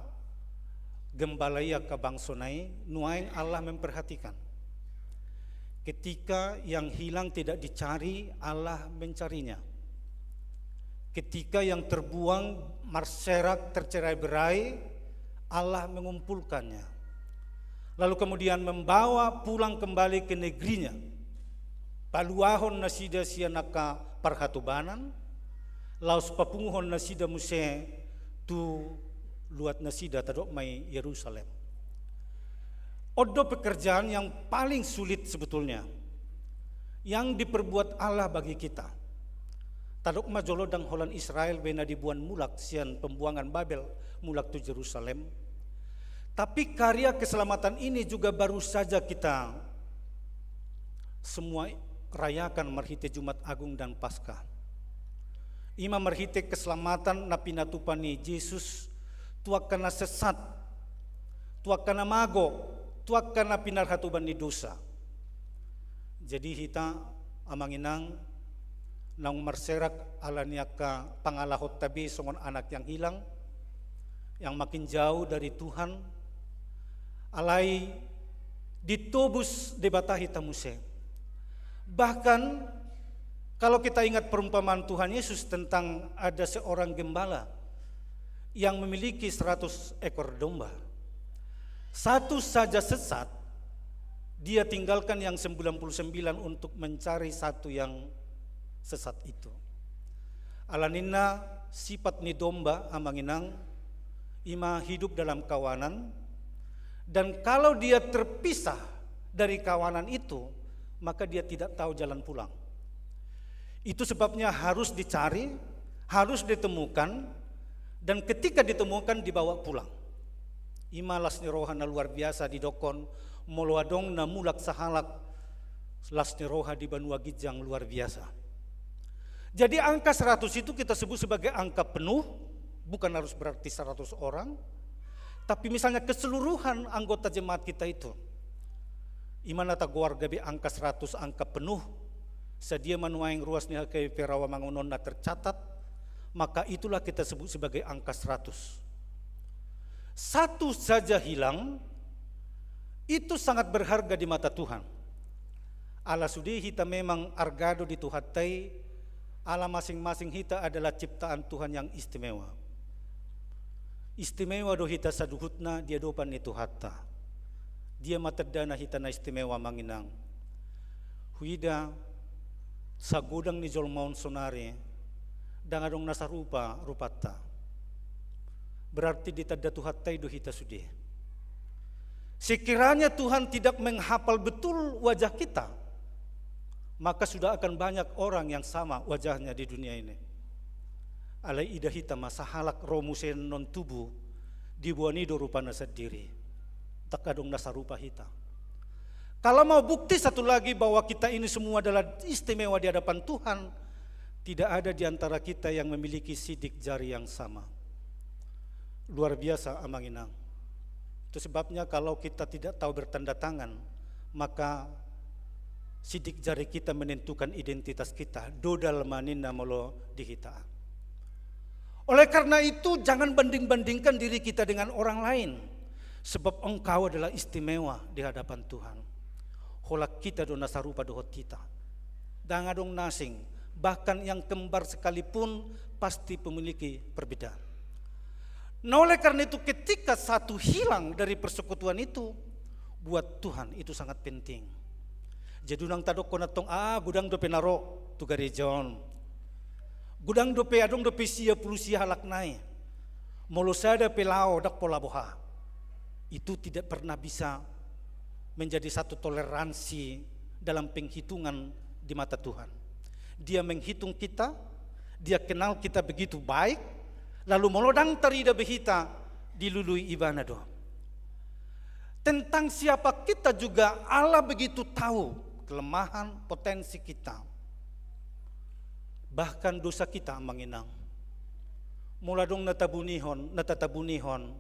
gembalai aka bangsonai nuain Allah memperhatikan. Ketika yang hilang tidak dicari, Allah mencarinya. Ketika yang terbuang marserak tercerai-berai, Allah mengumpulkannya. Lalu kemudian membawa pulang kembali ke negerinya. Paluahon nasida sianaka parhatubanan, laos papunguhon nasida muse tu luat nasida tadok mai Yerusalem. Odo pekerjaan yang paling sulit sebetulnya yang diperbuat Allah bagi kita. Tadok majolo dang holan Israel bena dibuan mulak sian pembuangan Babel mulak tu Jerusalem. Tapi karya keselamatan ini juga baru saja kita semua rayakan marhite Jumat Agung dan Paskah. Ima marhite keselamatan na pinatupani Yesus tuak kana sesat, tuak kana mago, tuak kana pinarhatuban ni dosa. Jadi hita amanginang nang marserak alaniaka pangalahot tabi songon anak yang hilang, yang makin jauh dari Tuhan, alai ditobus debatahi tamuse. Bahkan kalau kita ingat perumpamaan Tuhan Yesus tentang ada seorang gembala yang memiliki 100 ekor domba. Satu saja sesat, dia tinggalkan yang 99 untuk mencari satu yang sesat itu. Alanina sifat ni domba amanginang ima hidup dalam kawanan, dan kalau dia terpisah dari kawanan itu, maka dia tidak tahu jalan pulang. Itu sebabnya harus dicari, harus ditemukan, dan ketika ditemukan dibawa pulang. Ima lasni rohana luar biasa di dokon, moloadong na mulak sahalak lasni roha di Banua Gijang luar biasa. Jadi angka 100 itu kita sebut sebagai angka penuh, bukan harus berarti 100 orang, tapi misalnya keseluruhan anggota jemaat kita itu, imana ta keluarga be angka 100 angka penuh, sedia manuaing ruas ni KPP Rawamangun tercatat, maka itulah kita sebut sebagai angka 100. Satu saja hilang, itu sangat berharga di mata Tuhan. Ala sudi hita memang argado di Tuhatai, ala masing-masing hita adalah ciptaan Tuhan yang istimewa. Istimewa do hita saduhutna dia dopan itu hatta. Dia materdana hita na istimewa manginang. Huida sa gudang ni Jolmaun sonare dangadong nasa rupa rupata. Berarti ditadda tuhatay do hita sudi. Sekiranya Tuhan tidak menghafal betul wajah kita, maka sudah akan banyak orang yang sama wajahnya di dunia ini. Alai ida hita masahalak romusen non tubuh dibuanido rupana sendiri. Takadong nasa rupa hita. Kalau mau bukti satu lagi bahwa kita ini semua adalah istimewa di hadapan Tuhan, tidak ada di antara kita yang memiliki sidik jari yang sama. Luar biasa amanginang. Itu sebabnya kalau kita tidak tahu bertanda tangan, maka sidik jari kita menentukan identitas kita. Dodal manina molo dihita. Oleh karena itu jangan banding-bandingkan diri kita dengan orang lain, sebab engkau adalah istimewa di hadapan Tuhan. Holak kita do nasarupa dohot kita. Dangadong nasing, bahkan yang kembar sekalipun pasti memiliki perbedaan. Nah oleh karena itu ketika satu hilang dari persekutuan itu, buat Tuhan itu sangat penting. Jadunang tadok konatong gudang dope naro tu garejon. Gudang dope adong dope sia pulusia halak nai. Molosada pelao dak pola boha. Itu tidak pernah bisa menjadi satu toleransi dalam penghitungan di mata Tuhan. Dia menghitung kita, dia kenal kita begitu baik, lalu molodang tarida behita dilului ibanado. Tentang siapa kita juga Allah begitu tahu kelemahan potensi kita. Bahkan dosa kita manginang. Muladong natatabunihon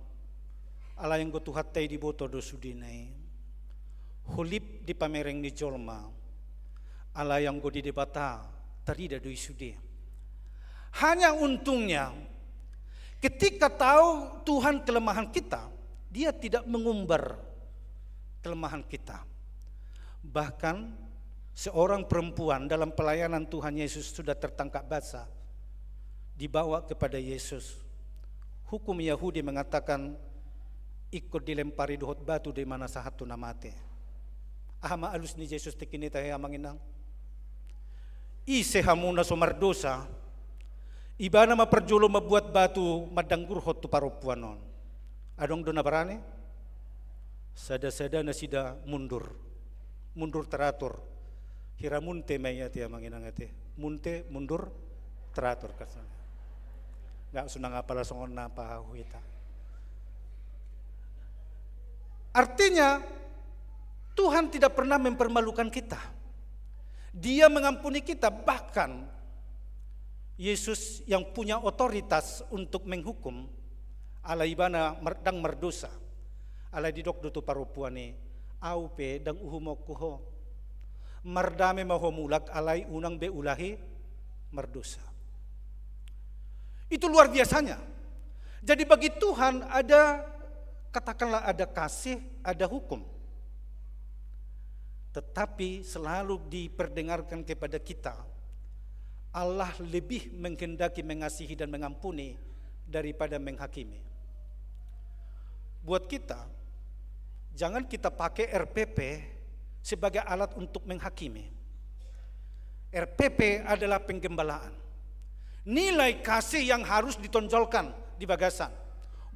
ala yang gotuhatay di boto do sudinay. Hulip di pamereng ni jolma ala yang go di debata tarida do isudi. Hanya untungnya ketika tahu Tuhan kelemahan kita, dia tidak mengumbar kelemahan kita. Bahkan seorang perempuan dalam pelayanan Tuhan Yesus sudah tertangkap basah, dibawa kepada Yesus. Hukum Yahudi mengatakan ikut dilempari dohot batu di mana sahatu namate. Ahama alus ni Yesus tikinita hea manginang. Ise hamuna somardosa. Iba na maperjulo mabuat batu madanggurhot tu parupuanon. Adong dona barane? Sada-sada na sida mundur. Mundur teratur. Hiramunte mayati manginang ate. Munte mundur teratur kasana. Nggak sunang apala songon na pahahuita. Artinya Tuhan tidak pernah mempermalukan kita. Dia mengampuni kita, bahkan Yesus yang punya otoritas untuk menghukum ala ibana dang merdosa. Ala didok dutu parupuani aupe dang uhumokuho. Mardame mahomulak alai unang be ulahi merdosa. Itu luar biasanya. Jadi bagi Tuhan ada, katakanlah ada kasih, ada hukum. Tetapi selalu diperdengarkan kepada kita, Allah lebih menghendaki mengasihi dan mengampuni daripada menghakimi. Buat kita, jangan kita pakai RPP sebagai alat untuk menghakimi. RPP adalah penggembalaan. Nilai kasih yang harus ditonjolkan di bagasan,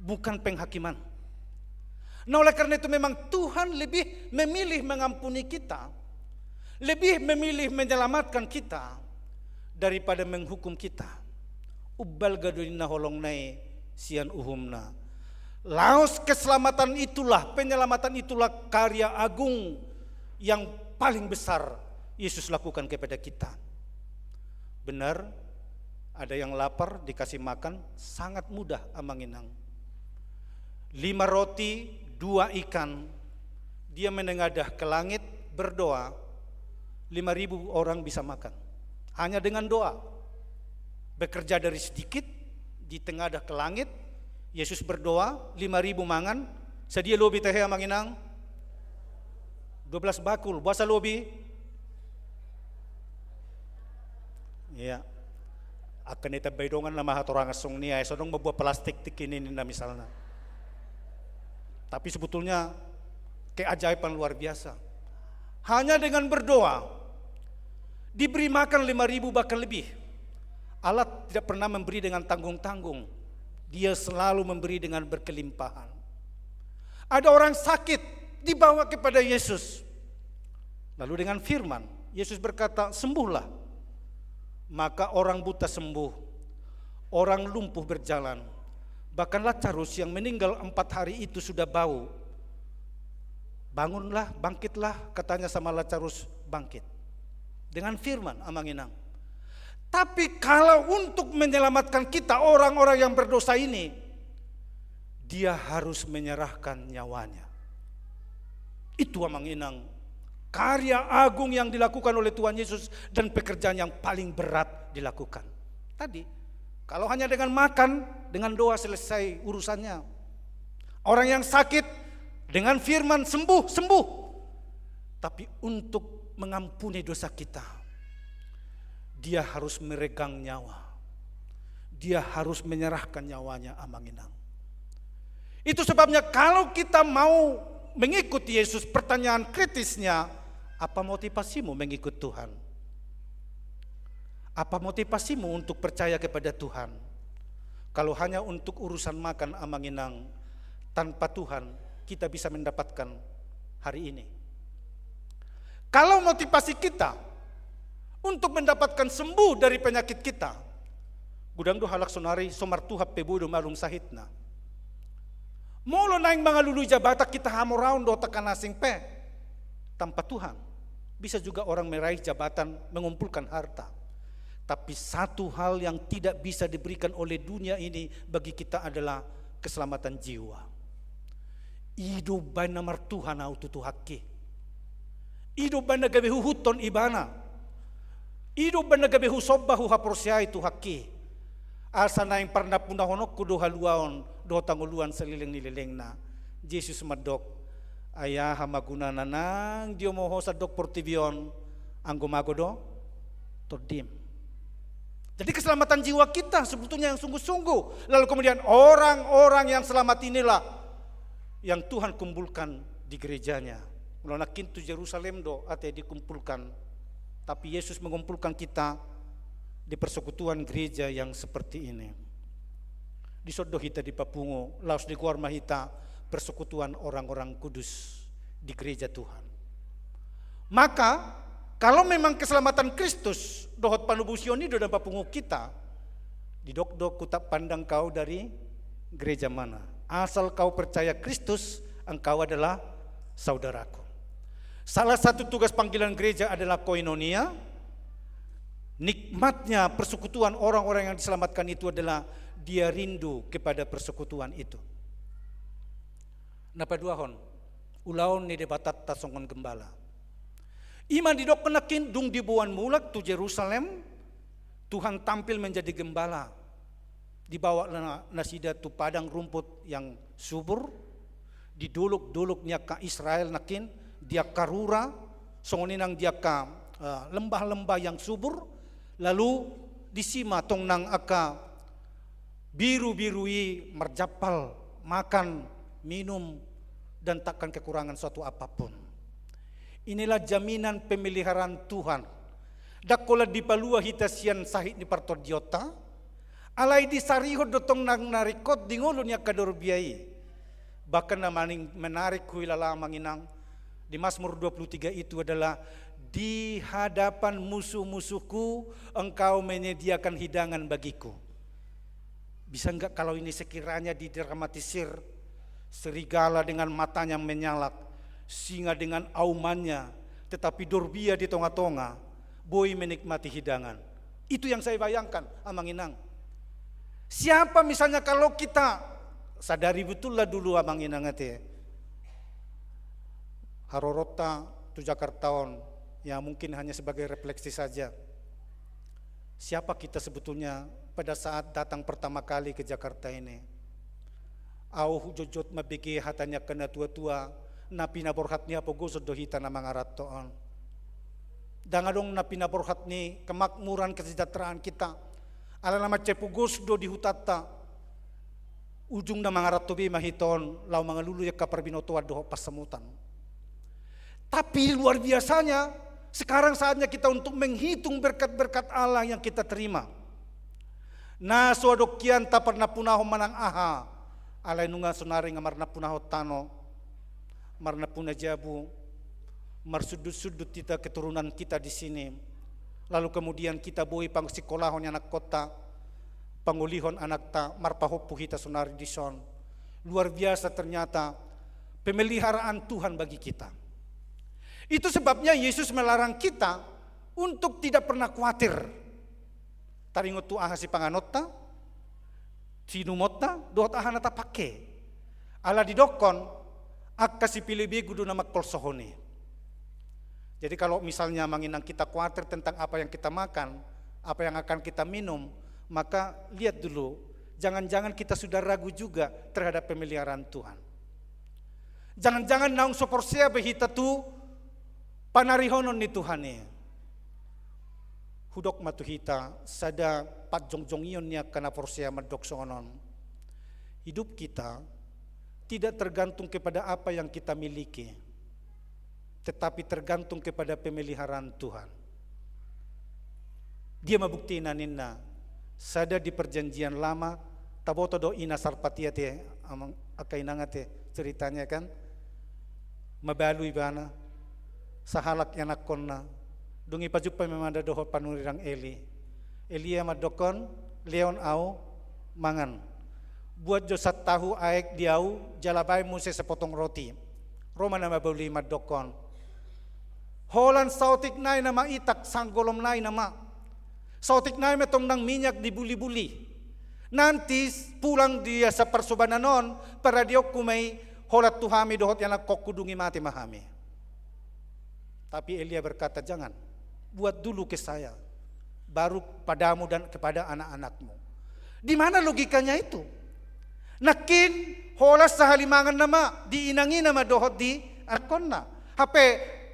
bukan penghakiman. Nah, oleh karena itu memang Tuhan lebih memilih mengampuni kita, lebih memilih menyelamatkan kita daripada menghukum kita. Ubbal gadulina holongnai sian uhumna. Laos keselamatan itulah, penyelamatan itulah karya agung yang paling besar Yesus lakukan kepada kita. Benar, ada yang lapar dikasih makan, sangat mudah amanginang. 5 roti, 2 ikan, dia menengadah ke langit berdoa, 5.000 orang bisa makan. Hanya dengan doa, bekerja dari sedikit, di tengadah ke langit, Yesus berdoa, 5.000 mangan, sedia lobi teh amanginang, 12 bakul, bahasa lobi. Ya, akan itu baidongan nama hatorang asong niya, sodong membuat plastik tikini na misalnya. Tapi sebetulnya keajaiban luar biasa. Hanya dengan berdoa, diberi makan 5.000 bahkan lebih. Allah tidak pernah memberi dengan tanggung-tanggung. Dia selalu memberi dengan berkelimpahan. Ada orang sakit dibawa kepada Yesus. Lalu dengan firman, Yesus berkata, sembuhlah. Maka orang buta sembuh, orang lumpuh berjalan. Bahkan Lazarus yang meninggal 4 hari itu sudah bau. Bangunlah, bangkitlah, katanya sama Lazarus, bangkit. Dengan firman amanginang. Tapi kalau untuk menyelamatkan kita, orang-orang yang berdosa ini, dia harus menyerahkan nyawanya. Itu amanginang. Karya agung yang dilakukan oleh Tuhan Yesus dan pekerjaan yang paling berat dilakukan. Tadi, kalau hanya dengan makan, dengan doa selesai urusannya. Orang yang sakit dengan firman sembuh, sembuh. Tapi untuk mengampuni dosa kita, dia harus meregang nyawa. Dia harus menyerahkan nyawanya amanginang. Itu sebabnya kalau kita mau mengikuti Yesus, pertanyaan kritisnya, apa motivasimu mengikut Tuhan? Apa motivasimu untuk percaya kepada Tuhan? Kalau hanya untuk urusan makan amanginang, tanpa Tuhan kita bisa mendapatkan hari ini. Kalau motivasi kita untuk mendapatkan sembuh dari penyakit kita, gudang do halak sonari somar tuhap pebudo malum sahitna. Molo naing mga lulu jabata kita hamoraun do tekan asing pe tanpa Tuhan. Bisa juga orang meraih jabatan, mengumpulkan harta. Tapi satu hal yang tidak bisa diberikan oleh dunia ini bagi kita adalah keselamatan jiwa. Ido bana martuhan au tutuhaki. Ido bana gabehu huton ibana. Ido bana gabehu sobbahu haprosiai tuhaki. Asa na yang pernah punah honok kudo haluaon do tanguluan seliling-nilileng na. Jesus madok. Ayah hamaguna nanang dio moho sa dok portivion ang gumagodo todim. Jadi keselamatan jiwa kita sebetulnya yang sungguh-sungguh. Lalu kemudian orang-orang yang selamat inilah yang Tuhan kumpulkan di gerejanya. Mulana kintu Yerusalem do ate dikumpulkan. Tapi Yesus mengumpulkan kita di persekutuan gereja yang seperti ini. Di sodo kita di Papungo, laos di Kuarma kita persekutuan orang-orang kudus di gereja Tuhan. Maka kalau memang keselamatan Kristus dohot panubusioni do dan papungu kita, didok-dok kutak pandang kau dari gereja mana. Asal kau percaya Kristus, engkau adalah saudaraku. Salah satu tugas panggilan gereja adalah koinonia. Nikmatnya persekutuan orang-orang yang diselamatkan itu adalah dia rindu kepada persekutuan itu. Napaduahon, ulaon ni debatat tasongon gembala. Iman didok penakin dung dibuan mulak tu Jerusalem, Tuhan tampil menjadi gembala. Dibawa nasida tu padang rumput yang subur, diduluk-duluknya ke Israel nakin, dia karura, songoninang dia ke lembah-lembah yang subur, lalu disima tong nang aka biru-birui merjapal, makan, minum, dan takkan kekurangan suatu apapun. Inilah jaminan pemeliharaan Tuhan. Dakola dipalua hitasian sahit ni partordiota, alai disariho dotong nang narikot dingulunya kador biai. Bahkan namaning menarik huilala manginang di Mazmur 23 itu adalah di hadapan musuh-musuhku engkau menyediakan hidangan bagiku. Bisa enggak kalau ini sekiranya didramatisir, serigala dengan matanya menyalak, singa dengan aumannya, tetapi dorbia di tonga-tonga, boy menikmati hidangan. Itu yang saya bayangkan, Amanginang. Siapa misalnya kalau kita sadari betul lah dulu Amanginang ate, Harorota tu Jakartaon, ya mungkin hanya sebagai refleksi saja. Siapa kita sebetulnya pada saat datang pertama kali ke Jakarta ini? Au jojot mabigi hatanya kena tua-tua, napi naborhat ni apogo sodohita na mga ratoon. Dangadong napi naborhat ni kemakmuran kesejahteraan kita. Ala nama cepugos do dihutata. Ujung na mga ratobi mahiton, lau mga luluyak kaparbinotoa doho pasamutan. Tapi luar biasanya, sekarang saatnya kita untuk menghitung berkat-berkat Allah yang kita terima. Na suadokian ta pernah punaho manang aha, alay nunga sunari nga marna punaho tano, marna puna jabu, marsudut-sudut kita keturunan kita di sini. Lalu kemudian kita boi pang sekolahon anak kota, pangulihon anak ta, marpahopu kita sunari di son. Luar biasa ternyata pemeliharaan Tuhan bagi kita. Itu sebabnya Yesus melarang kita untuk tidak pernah khawatir. Taringot tu aha si panganota, sinumota, dohot aha nata pake. Ala didokon, akka si pilibi gudu na magkolsohoni. Jadi kalau misalnya manginang kita khawatir tentang apa yang kita makan, apa yang akan kita minum, maka lihat dulu, jangan-jangan kita sudah ragu juga terhadap pemeliharaan Tuhan. Jangan-jangan naung soporsia behita tu panarihonon ni Tuhan ni. Hudok matuhita sada patjongjong niya kana porsia madoksonon. Hidup kita tidak tergantung kepada apa yang kita miliki, tetapi tergantung kepada pemeliharaan Tuhan. Dia mabuktiin naninna sada di perjanjian lama taboto do ina sarpatia te amang akainanga te ceritanya kan mabalui bana sahalak yanak konna dungi pajupa memanda doho panurirang Elia madokon leon au mangan buat josat tahu aek diau jalabay muse sepotong roti Roma nama bauli madokon holan sautik nai nama itak sanggolom nai nama sautik nai metong nang minyak dibuli-buli nanti pulang dia sa persobananon para diok kumay holat tuhami dohot yanak kokudungi mati mahami. Tapi Elia berkata, jangan, buat dulu ke saya, baru padamu dan kepada anak-anakmu. Di mana logikanya itu? Nakin, holas sa halimangan nama, diinangi nama dohot di akonna. Hape,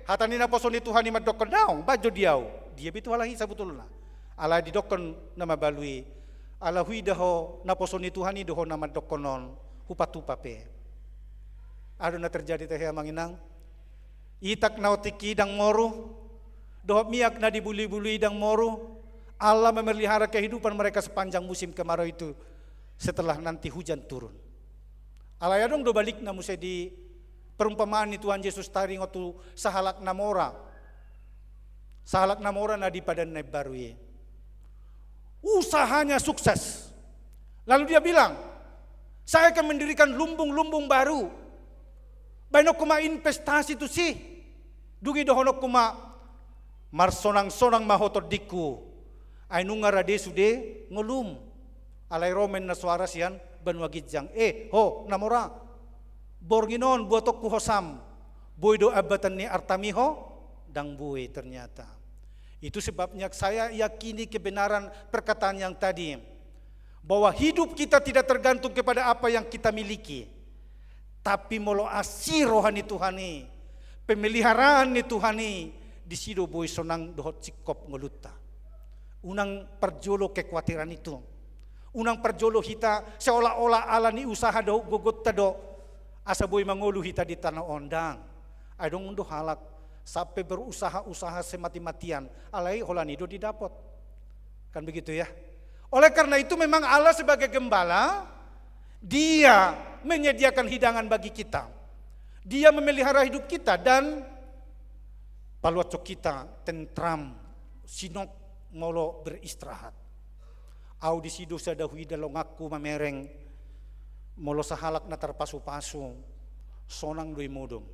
hatanin na poson ni Tuhan ni madokon daong, bajo diaw. Dia bitu halahi sa betul na. Ala di dokon nama balui, ala hui daho na poson ni Tuhan ni doho nama dokonon, hupatupape. Ano na terjadi teh manginang? Itak nautiki dang moru, dohop miak na dibuli-buli dang moru. Allah memelihara kehidupan mereka sepanjang musim kemarau itu setelah nanti hujan turun. Allah ya dong do balik na musai di perumpamaan ni Tuhan Yesus taring waktu sahalak namora. Sahalak namora na di padan na barui. Usahanya sukses. Lalu dia bilang, saya akan mendirikan lumbung-lumbung baru. Baino kuma investasi tu sih, dungi dohono kuma marsonang-sonang mahotod diku, ay nunga rade sude ngolum, alay romen na suara siyan banwagidjang, ho namora, borginon buatok kuhosam, boy do abatan ni Artamiho, dang buhay ternyata. Itu sebabnya saya yakini kebenaran perkataan yang tadi, bahwa hidup kita tidak tergantung kepada apa yang kita miliki, tapi molo asi rohani Tuhani, pemeliharaan ni Tuhani, di sido boy sonang dohot sikop ngeluta. Unang perjolo kekhawatiran itu. Unang perjolo hita seolah-olah ala ni usaha do gogot tado asa boy mangulu hita di tanah ondang. Adong undo halak sampai berusaha-usaha semati-matian alai holani do didapat. Kan begitu ya. Oleh karena itu memang Allah sebagai gembala, Dia menyediakan hidangan bagi kita. Dia memelihara hidup kita dan paluaco kita tentram, sinok molo beristirahat. Au di sido sa dahui dalong aku mamereng molo sahalak na tarpasu-pasu sonang doi mudum.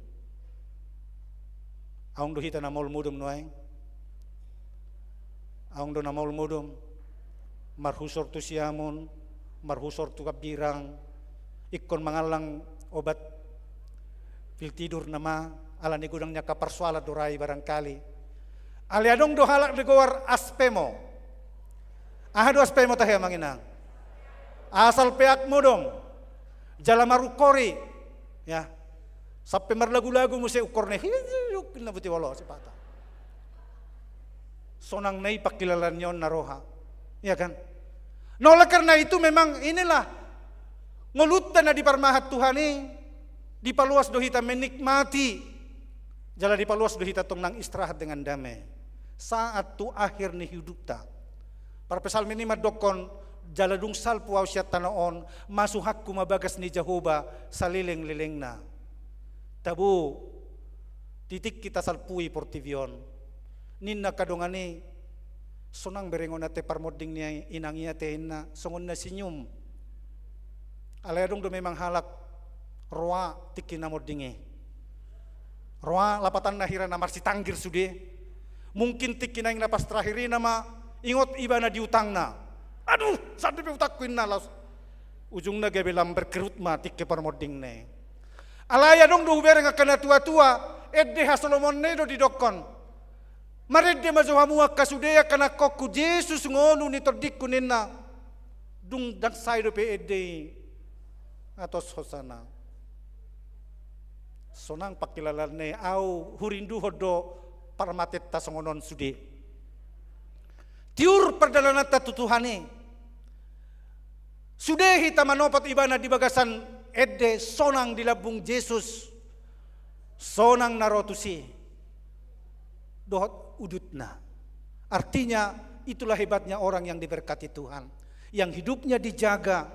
Aung do hita na mol mudum noeng. Aung do na mol mudum. Marhusor tu siamun, marhusor tu kabirang, ikon mangalang obat pil tidur nama ala ni gudangnya kaparsuala dorai barangkali. Aliadong do halak degowar aspemo. Ahadu aspemo tahe manginang. Asal peak modong. Jalamaru kori. Ya. Sampai marlagu-lagu musi ukorne. Hiyuk na buti walo sepata. Sonang nai pakilalan yon naroha. Ya kan? Nah, oleh karena itu memang inilah ngolutan na di parmahat Tuhan ini. Di paluas dohita menikmati. Jala di paluas dohita tong nang istirahat dengan damai. Saat tu akhir ni hidup ta. Para pesalmi ini madokon jaladung sal puaw siya tanaon masuhak kumabagas ni Jehovah saliling-liling na. Tabu titik kita salpui portivion. Ninna kadongani sonang berengon nate parmoding niya inangya na songon na sinyum. Alayadong do memang halak roa tiki na modingi. Roa lapatan nahira na marsi tanggir sude. Mungkin tiki na yung lapas terakhiri nama ingot iba na diutang na. Aduh, saan di utakuin na laos. Ujung na gabelam berkerut matik ke parmoding ne. Alaya dong do ubere nga kana tua-tua, edde ha Solomon ne do didokon. Maredde mazuhamua kasudeya kana kokku Jesus ngonu ni tordikku ninna. Dung dan saydo pe edde atos hosana. Sonang pakilalan ne au hurindu hodo parmatet tasongonon sude. Tiur perjalanan tatutuhani. Sudah hita manopat ibana di bagasan edde sonang di labung Yesus. Sonang narotusi. Dohot udutna. Artinya itulah hebatnya orang yang diberkati Tuhan. Yang hidupnya dijaga.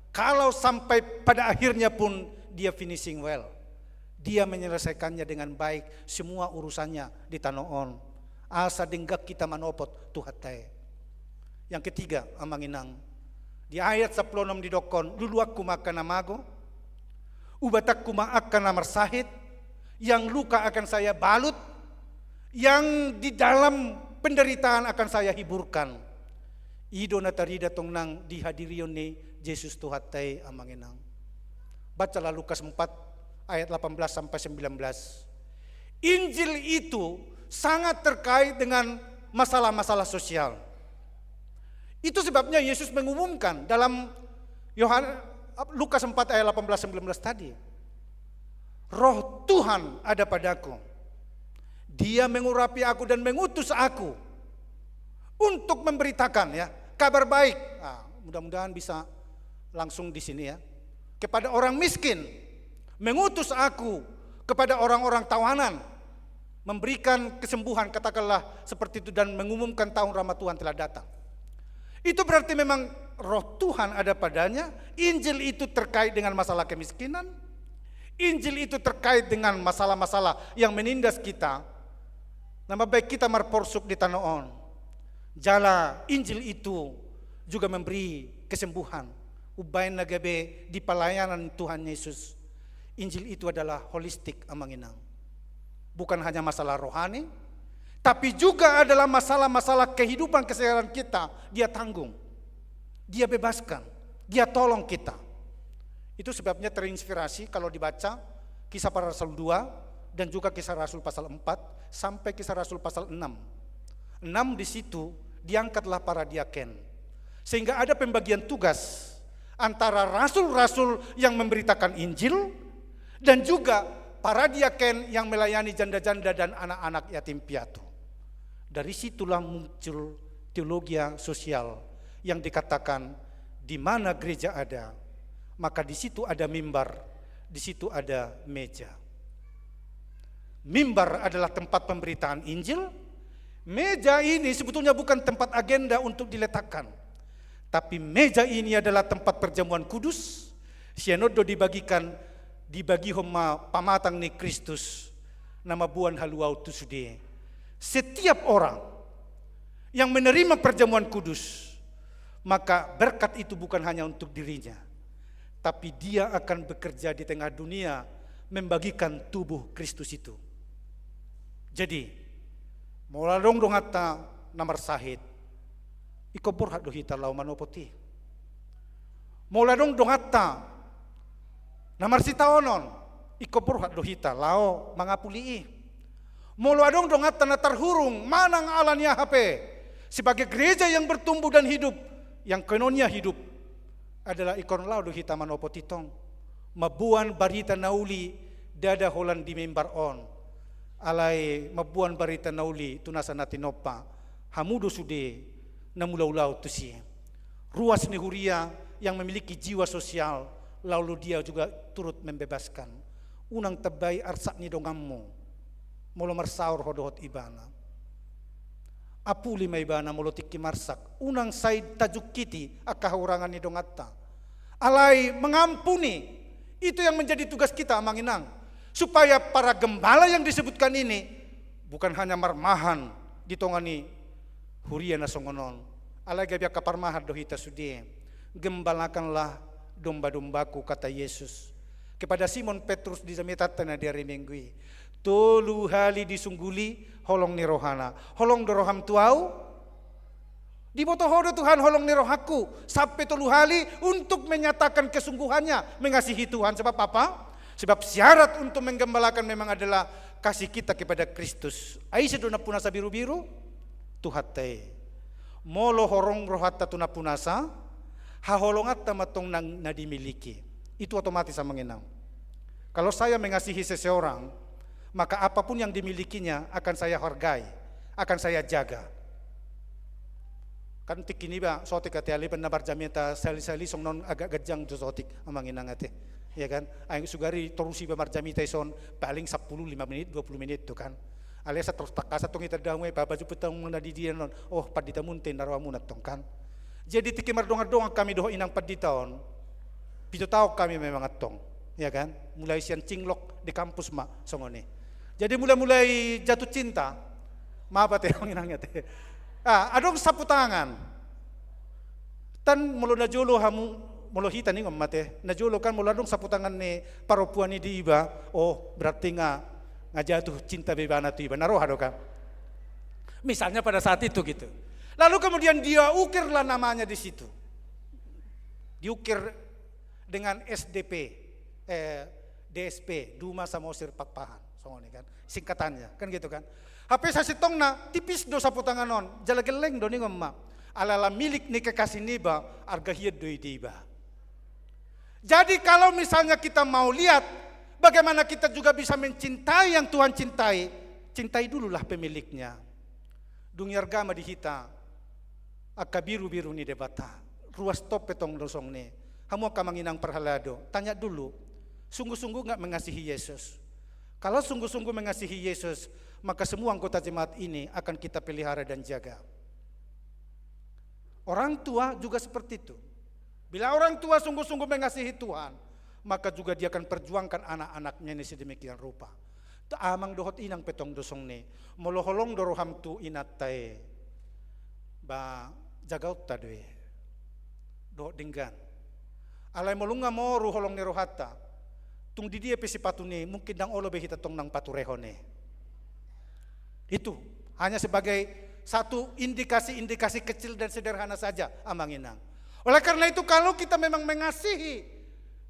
Kalau sampai pada akhirnya pun dia finishing well. Dia menyelesaikannya dengan baik. Semua urusannya di tanoon. Asa denggak kita manopot tuhatai. Yang ketiga amanginang. Di ayat 16 didokon, luluak kumakan namago, ubatak kumaakan namar sahid, yang luka akan saya balut, yang di dalam penderitaan akan saya hiburkan. Ido na tarida tong nang dihadirion ni Yesus tuhatai amanginang. Bacalah Lukas 4 ayat 18 sampai 19. Injil itu sangat terkait dengan masalah-masalah sosial. Itu sebabnya Yesus mengumumkan dalam Lukas 4 ayat 18-19 tadi. Roh Tuhan ada padaku. Dia mengurapi aku dan mengutus aku untuk memberitakan ya kabar baik. Nah, mudah-mudahan bisa langsung di sini ya. Kepada orang miskin, mengutus aku kepada orang-orang tawanan, memberikan kesembuhan, katakanlah seperti itu, dan mengumumkan tahun Rahmat Tuhan telah datang. Itu berarti memang roh Tuhan ada padanya. Injil itu terkait dengan masalah kemiskinan. Injil itu terkait dengan masalah-masalah yang menindas kita. Nama baik kita marporsuk di tanah on. Jala Injil itu juga memberi kesembuhan. Ubain nagabe di pelayanan Tuhan Yesus. Injil itu adalah holistik amanginang. Bukan hanya masalah rohani, tapi juga adalah masalah-masalah kehidupan keseharian kita. Dia tanggung, dia bebaskan, dia tolong kita. Itu sebabnya terinspirasi kalau dibaca Kisah Para Rasul 2 dan juga Kisah Rasul pasal 4 sampai Kisah Rasul pasal 6. 6 di situ diangkatlah para diaken. Sehingga ada pembagian tugas antara rasul-rasul yang memberitakan Injil dan juga para diaken yang melayani janda-janda dan anak-anak yatim piatu. Dari situlah muncul teologi sosial yang dikatakan di mana gereja ada, maka di situ ada mimbar, di situ ada meja. Mimbar adalah tempat pemberitaan Injil. Meja ini sebetulnya bukan tempat agenda untuk diletakkan, tapi meja ini adalah tempat perjamuan kudus. Sianodo dibagi homa pamatang ni Kristus, nama buan haluau tusude. Setiap orang yang menerima perjamuan kudus, maka berkat itu bukan hanya untuk dirinya, tapi dia akan bekerja di tengah dunia membagikan tubuh Kristus itu. Jadi, muladong dong hatta namar sahid, ikobor hak dohita lau manopoti. Muladong dong hatta namar sitaonon, ikobor hak dohita lau mangapulii. Muladong dong hatta natar hurung manang alanya hape. Sebagai gereja yang bertumbuh dan hidup, yang kononnya hidup adalah ikon lau dohita manopotitong. Mabuan barita nauli dada holan di mimbar on. Alai mabuan barita nauli tunasa natinopa hamudo sude namulau-lau tusi. Ruas ni huria yang memiliki jiwa sosial, lalu dia juga turut membebaskan. Unang tabay arsak ni dongammu molo marsaur hodohot ibana. Apuli may ibana molo tikki marsak. Unang said tajuk kiti akahurangan ni dongatta. Alai mengampuni, itu yang menjadi tugas kita amanginang. Supaya para gembala yang disebutkan ini bukan hanya marmahan ditongani huria na songonon. Alai gabia kaparmahan dohita sudie. Gembalakanlah domba-dombaku, kata Yesus kepada Simon Petrus di zamitatan na dari minggui. Tolu hali disungguli holong ni rohana. Holong doroham tuau. Di botohodo Tuhan holong ni rohaku. Sampai tolu hali untuk menyatakan kesungguhannya mengasihi Tuhan. Sebab apa? Sebab syarat untuk menggembalakan memang adalah kasih kita kepada Kristus. Ai sedona punasa biru-biru tuhatte. Molo horong rohatta tuna punasa, haholongat tamatong nang nadimiliki. Itu otomatis sama mengenang. Kalau saya mengasihi seseorang, maka apapun yang dimilikinya akan saya hargai, akan saya jaga. Kan tik ini ba sotik ati ali penabar jamita sali-sali song non agak gejang tu sotik amanginang ate. Ya kan? Aing sugari torusi ba marjamita ison paling 10 5 menit 20 menit tu kan. Alias terus takasa tong ita dawe baba jupetang muna di dia non. Oh padita munten narawamu natong kan. Jadi tiki mardong-ardong kami doh inang paditaon. Pito tao kami memang atong. Ya kan? Mulai sian cinglok di kampus ma songone. Jadi mulai jatuh cinta. Maaf teh manginangnya teh. Adong sapu tangan. Tan mulo na jolo hamu mulo hita ning mate. Na jolo kan mulo adong sapu tangan ni paropuan ni di iba. Oh, berarti ngajatuh cinta bebana tu iba. Naroh ado kan. Misalnya pada saat itu gitu. Lalu kemudian dia ukirlah namanya di situ. Diukir dengan SDP, DSP, Duma Samosir Pakpahan, songone kan, singkatannya, kan gitu kan. HP sasitong na tipis do sapu tangan non, jalageleng do ning emma. Alala milik ni kekasih niba, arga hiad do iba. Jadi kalau misalnya kita mau lihat bagaimana kita juga bisa mencintai yang Tuhan cintai, cintai dululah pemiliknya. Dungyargama di hita, akabiru-biru ni debata, ruas top petong dosong ni. Kamu akan menginang perhalado. Tanya dulu, sungguh-sungguh nggak mengasihi Yesus? Kalau sungguh-sungguh mengasihi Yesus, maka semua anggota jemaat ini akan kita pelihara dan jaga. Orang tua juga seperti itu. Bila orang tua sungguh-sungguh mengasihi Tuhan, maka juga dia akan perjuangkan anak-anaknya ini sedemikian rupa. Amang dohot inang petong dosong ni, moloholong doroham tu inatai, ba jagaut tadwe, dohot dinggan. Alay molunga mo ruholong ni rohata, tung di dia pesipatu ni mungkin dang olo behita tong nang paturehone. Itu hanya sebagai satu indikasi-indikasi kecil dan sederhana saja amanginang. Oleh karena itu kalau kita memang mengasihi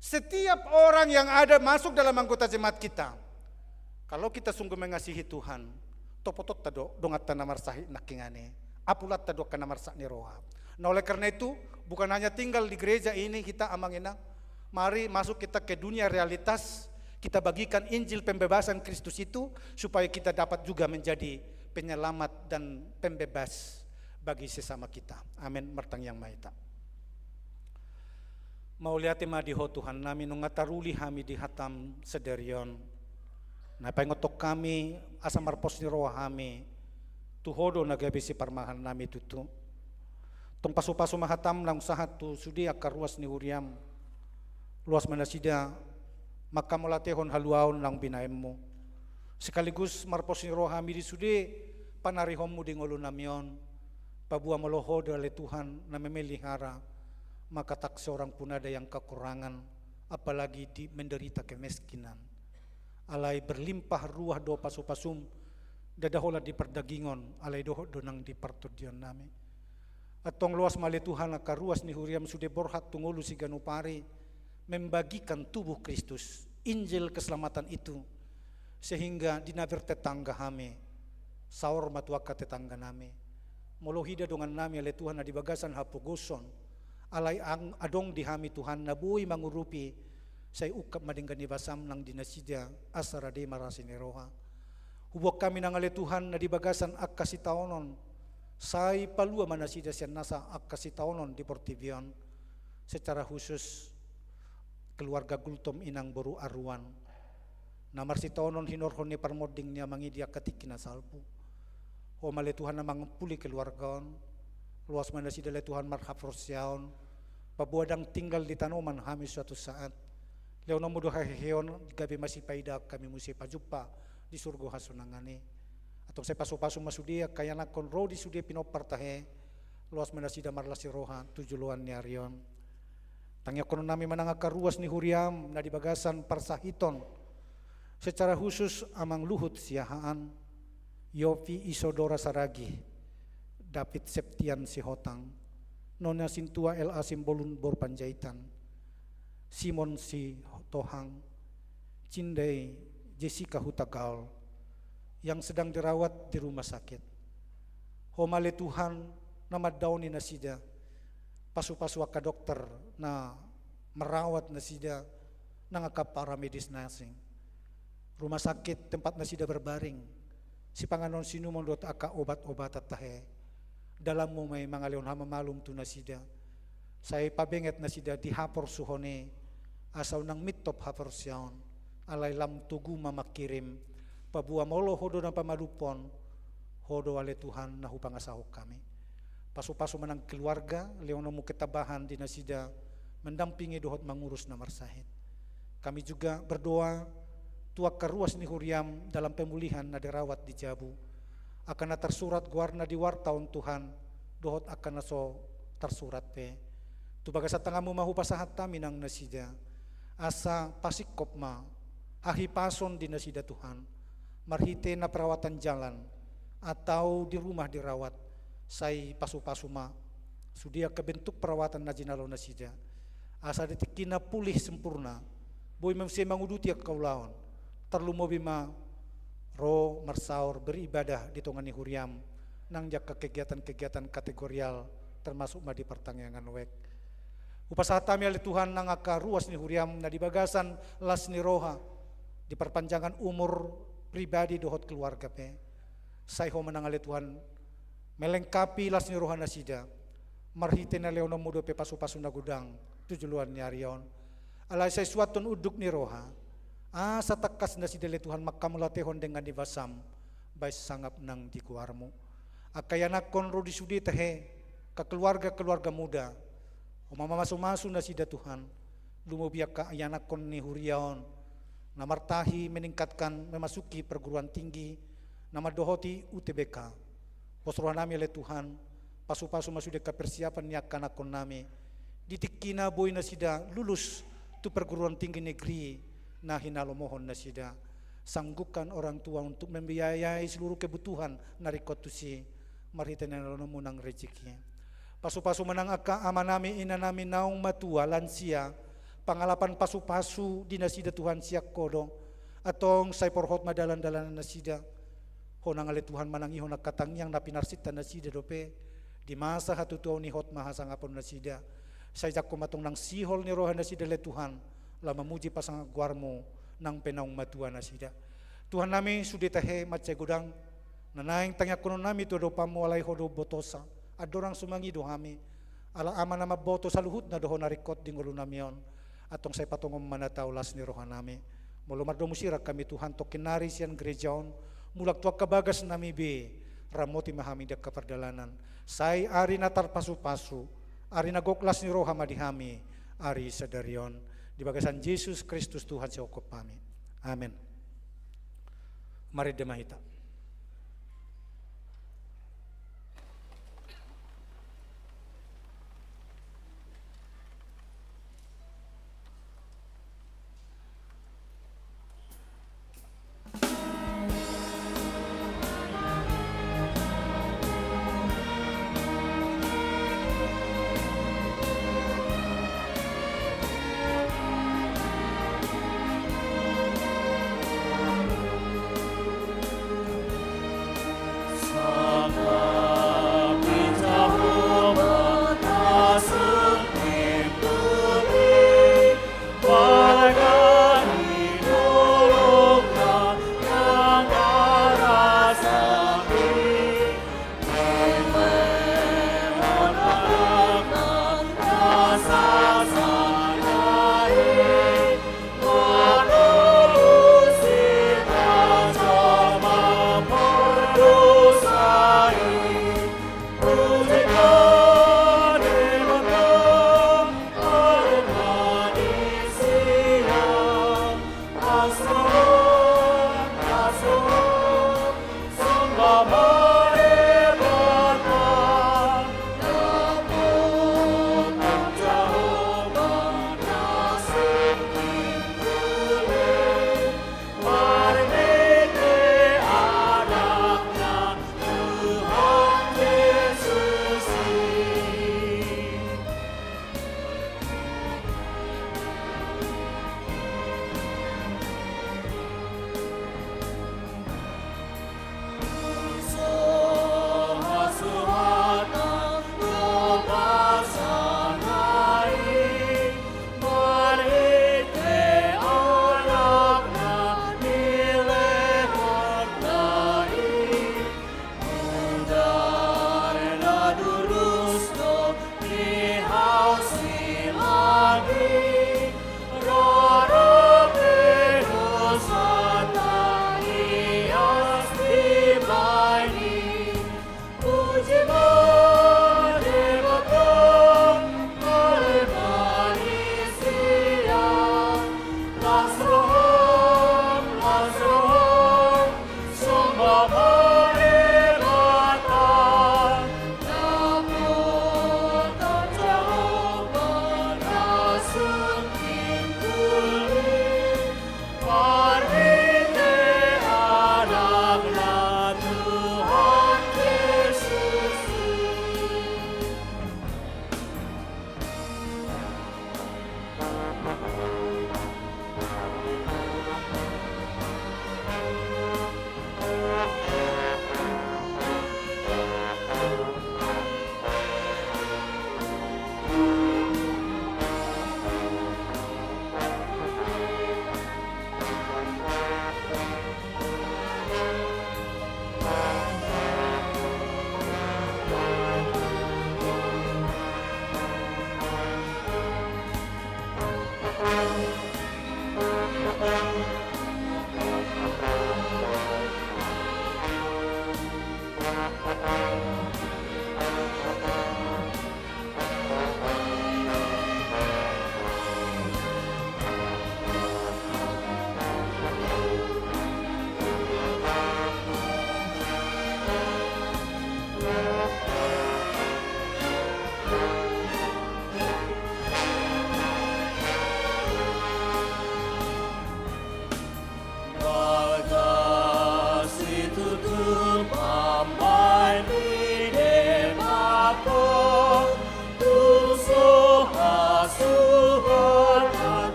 setiap orang yang ada masuk dalam anggota jemaat kita, kalau kita sungguh mengasihi Tuhan, topotot tado dongat tanamar sahih nakingane, apulat tado kanamar sak ni roha. Nah oleh karena itu bukan hanya tinggal di gereja ini kita amangina, mari masuk kita ke dunia realitas, kita bagikan Injil pembebasan Kristus itu supaya kita dapat juga menjadi penyelamat dan pembebas bagi sesama kita. Amin. Martang yang maita. Mau lihat di ho Tuhan nami nungataruli kami di hatam sederion. Nah pengotok kami asa marpos ni roha kami tuhodo nagabisi parmahan nami tutu. Tong pasu-pasu mahatam lang sahat tu sudi akar ruas ni huriam. Luas manasida maka mulatehon haluaon lang binaemmu. Sekaligus marpos ni roha kami di sudi panarihommu di ngolo namion. Pabua moloho oleh Tuhan na memelihara, maka tak seorang pun ada yang kekurangan, apalagi di menderita kemiskinan. Alai berlimpah ruah do pasu-pasum, dadahola di perdagingon, alai doho donang di pertudian nami. Atong luas mali Tuhan aka ruas ni huriam sude borhat tungulu si ganupari, membagikan tubuh Kristus, Injil keselamatan itu, sehingga dinabir tetangga kami, saur matuaka tetangga nami, molohida dongan nami oleh Tuhan na di bagasan hapugoson, alai ang adong di hami Tuhan na buhay mangurupi, say ukap madinggan ni basam ng dinasida asara de marasineroha. Hubok kami ng ale Tuhan na di bagasan ak kasitaonon, say palua manasida siya nasa ak kasitaonon di Portivion, secara khusus keluarga Gultom inang boru aruan, na marsitaonon hinorhon ni parmoding niya mangidia katik kinasalpu. O mali Tuhan namang puli keluargaon, luas manasida le Tuhan marhafrosyaon, pabuadang tinggal di tanoman kami suatu saat. Leo namudo haheon gabi masih paida kami musi pajupa di surga hasunangani. Atau saya pasu-pasu masudia kaya nakon ro di sudia pinopartahe, luas manasida marlasi roha tujuan ni arion. Tangya kono nami manangakaruas ni huriam na di bagasan parsahiton. Secara khusus amang Luhut Siahaan, Yofi Isodora Saragi, David Septian Sihotang, Nona Sintua L.A. Simbolun Borpanjaitan, Simon Si Tohang, Cindai Jessica Hutagal, yang sedang dirawat di rumah sakit. Homale Tuhan nama dauni nasida, pasu-pasu aka dokter na merawat nasida nangaka paramedis nasing. Rumah sakit tempat nasida berbaring, si panganon sinu mondot aka obat-obat tahe. Dalam mo may mga leon hama malum tu nasida. Saya pabenget nasida di hapor suhone, asaw nang mitop hapor siyaon. Alay lam tugu mamakirim, pabua molo hodo na pamalupon, hodo ale Tuhan na hupangasahok kami. Pasu-pasu manang keluarga, leon mo ketabahan di nasida, mendampingi dohot mangurus na marsahit. Kami juga berdoa, tuak karuas ni huriam dalam pemulihan na dirawat di Jabu. Akan na tersurat guarna di wartaon Tuhan, dohot akan na so tersurat pe. Tubaga sa tangamu mahupasahat kami ng nasida, asa pasikop ma, ahipason di nasida Tuhan, marhite na perawatan jalan, atau di rumah dirawat, say pasu-pasu ma, sudia kebentuk perawatan na jinalo nasida, asa detikina pulih sempurna, boy memse manguduti ak kaulaon, terlumobi ma, ro marsaur beribadah di tongani huriam, nang jaka kegiatan-kegiatan kategorial, termasuk ma di pertangyangan wek. Upasahat kami oleh Tuhan nang aka ruas ni huriam na di bagasan las ni roha, di perpanjangan umur pribadi dohot keluarga pe. Sayho manang oleh Tuhan melengkapi las ni roha nasida, marhite na leono mudo pe pasu-pasu na gudang, tujuan ni arion. Alay say suaton uduk ni roha, sa takas nasida le Tuhan makamulatehon dengan dibasam, bay sangap nang di kuarmu. Akayanak konro di sudi tehe, ka keluarga-keluarga muda, umamamasu-masu nasida Tuhan, lumobiak ka ayanak kon ni huriaon, namartahi meningkatkan memasuki perguruan tinggi, nama dohoti UTBK. Posrohan nami oleh Tuhan, pasu-pasu masuk deka persiapan niak kanak kon nami, ditikina boy nasida lulus tu perguruan tinggi negeri, nah hinalomohon nasida, sanggukan orang tua untuk membiayai seluruh kebutuhan narikotusi, marhiten nalomo nang rezeki. Pasu-pasu menang aka amanami inanami naung matua lansia, pangalapan pasu-pasu di nasida Tuhan siak kodo, atong say porhot madalan-dalan nasida, honang ale Tuhan manangi hona katangyang na pinarsita na sida dope di masa hatutuaw ni hot mahasangapon na sida sayjak kumatong ng sihol ni rohan na sida le Tuhan la mamuji pasang agwarmo ng penaung matua na sida Tuhan nami suditahe matse gudang nanaing tangyak kuno nami to do pamualay hodo botosa adorang sumangi do hami ala ama na maboto sa luhut na doho narikot dingolo namion atong say patungom manataw las ni rohan nami mulumad do musirak kami Tuhan to kinari siyan gerejaon mulak tuak kabagas nami be ramoti mahami dak kapardalanan say ari natar pasu-pasu ari nagoklas ni roha madihami ari sadarion di bagasan Yesus Kristus Tuhan sa ukop kami amen. Mari demahita.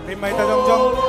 Rimay tajongjong.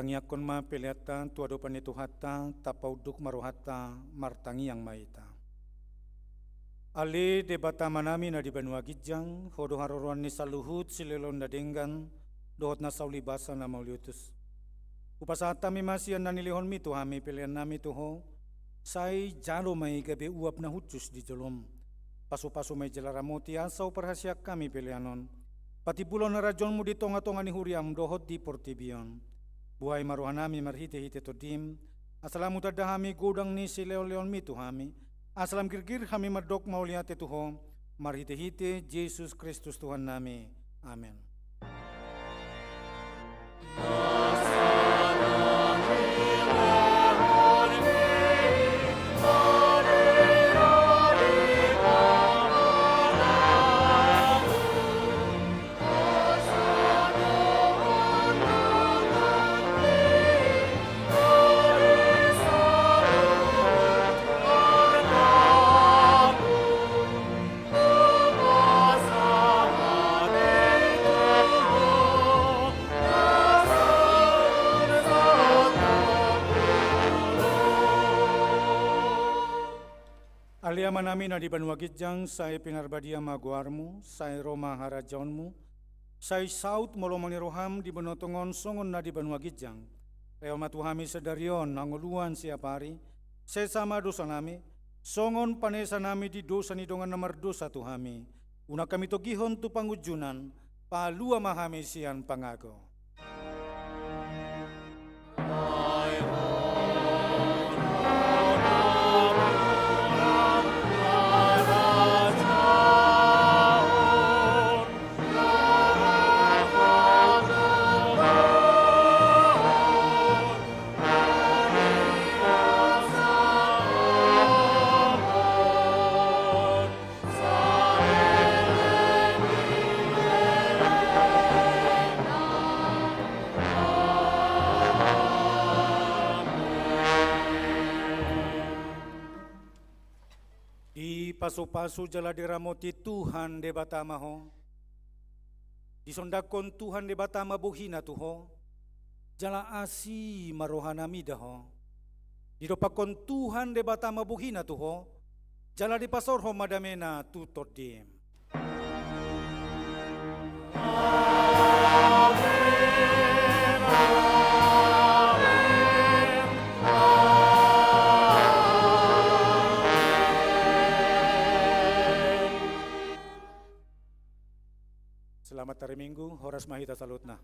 Tangiakon ma peliata tuadopan itu hata tapauduk marohata martangi yang maita. Ale debata manami na di Banua Gijang hodo haroruan ni saluhut silelon na denggan dohot na sauli basa na mauliutus. Upasata mi masian na nilihon mi tuhami pilihan nami tuho say jalo may gabi uap na hutus di jolom. Paso-paso may jalaramoti asaw perhasiak kami pilihanon. Pati bulon na rajon mo di tonga-tonga ni huriam dohot di portibion. Buhay maruhanami marhite-hite to dim. Asalamu tadahami gudang ni si leon-leon mi tuhami. Asalam kirkir kami madok mauliate tuho. Marhite-hite Jesus Kristus Tuhan nami. Amen. Aliaman namin na di Banua Gijang, say pingarbadia maguarmu, say Roma harajaonmu, say saut molomang roham di benotongon songon na di Banua Gijang. Reo matuhami sedarion nanguluan siapari, sesama dosa nami, songon panesa nami di dosa ni dongan namar dosa tuhami. Una kami togihon tu pangujunan, palua mahami sian pangago. Paso-paso jala diramoti Tuhan de batama ho. Disondakon Tuhan de batama buhina tuho. Jala asi marohanami daho. Didopakon Tuhan de batama buhina tuho. Jala di pasorho madamena tutot dim. Selamat hari Minggu, horas mahita salutna.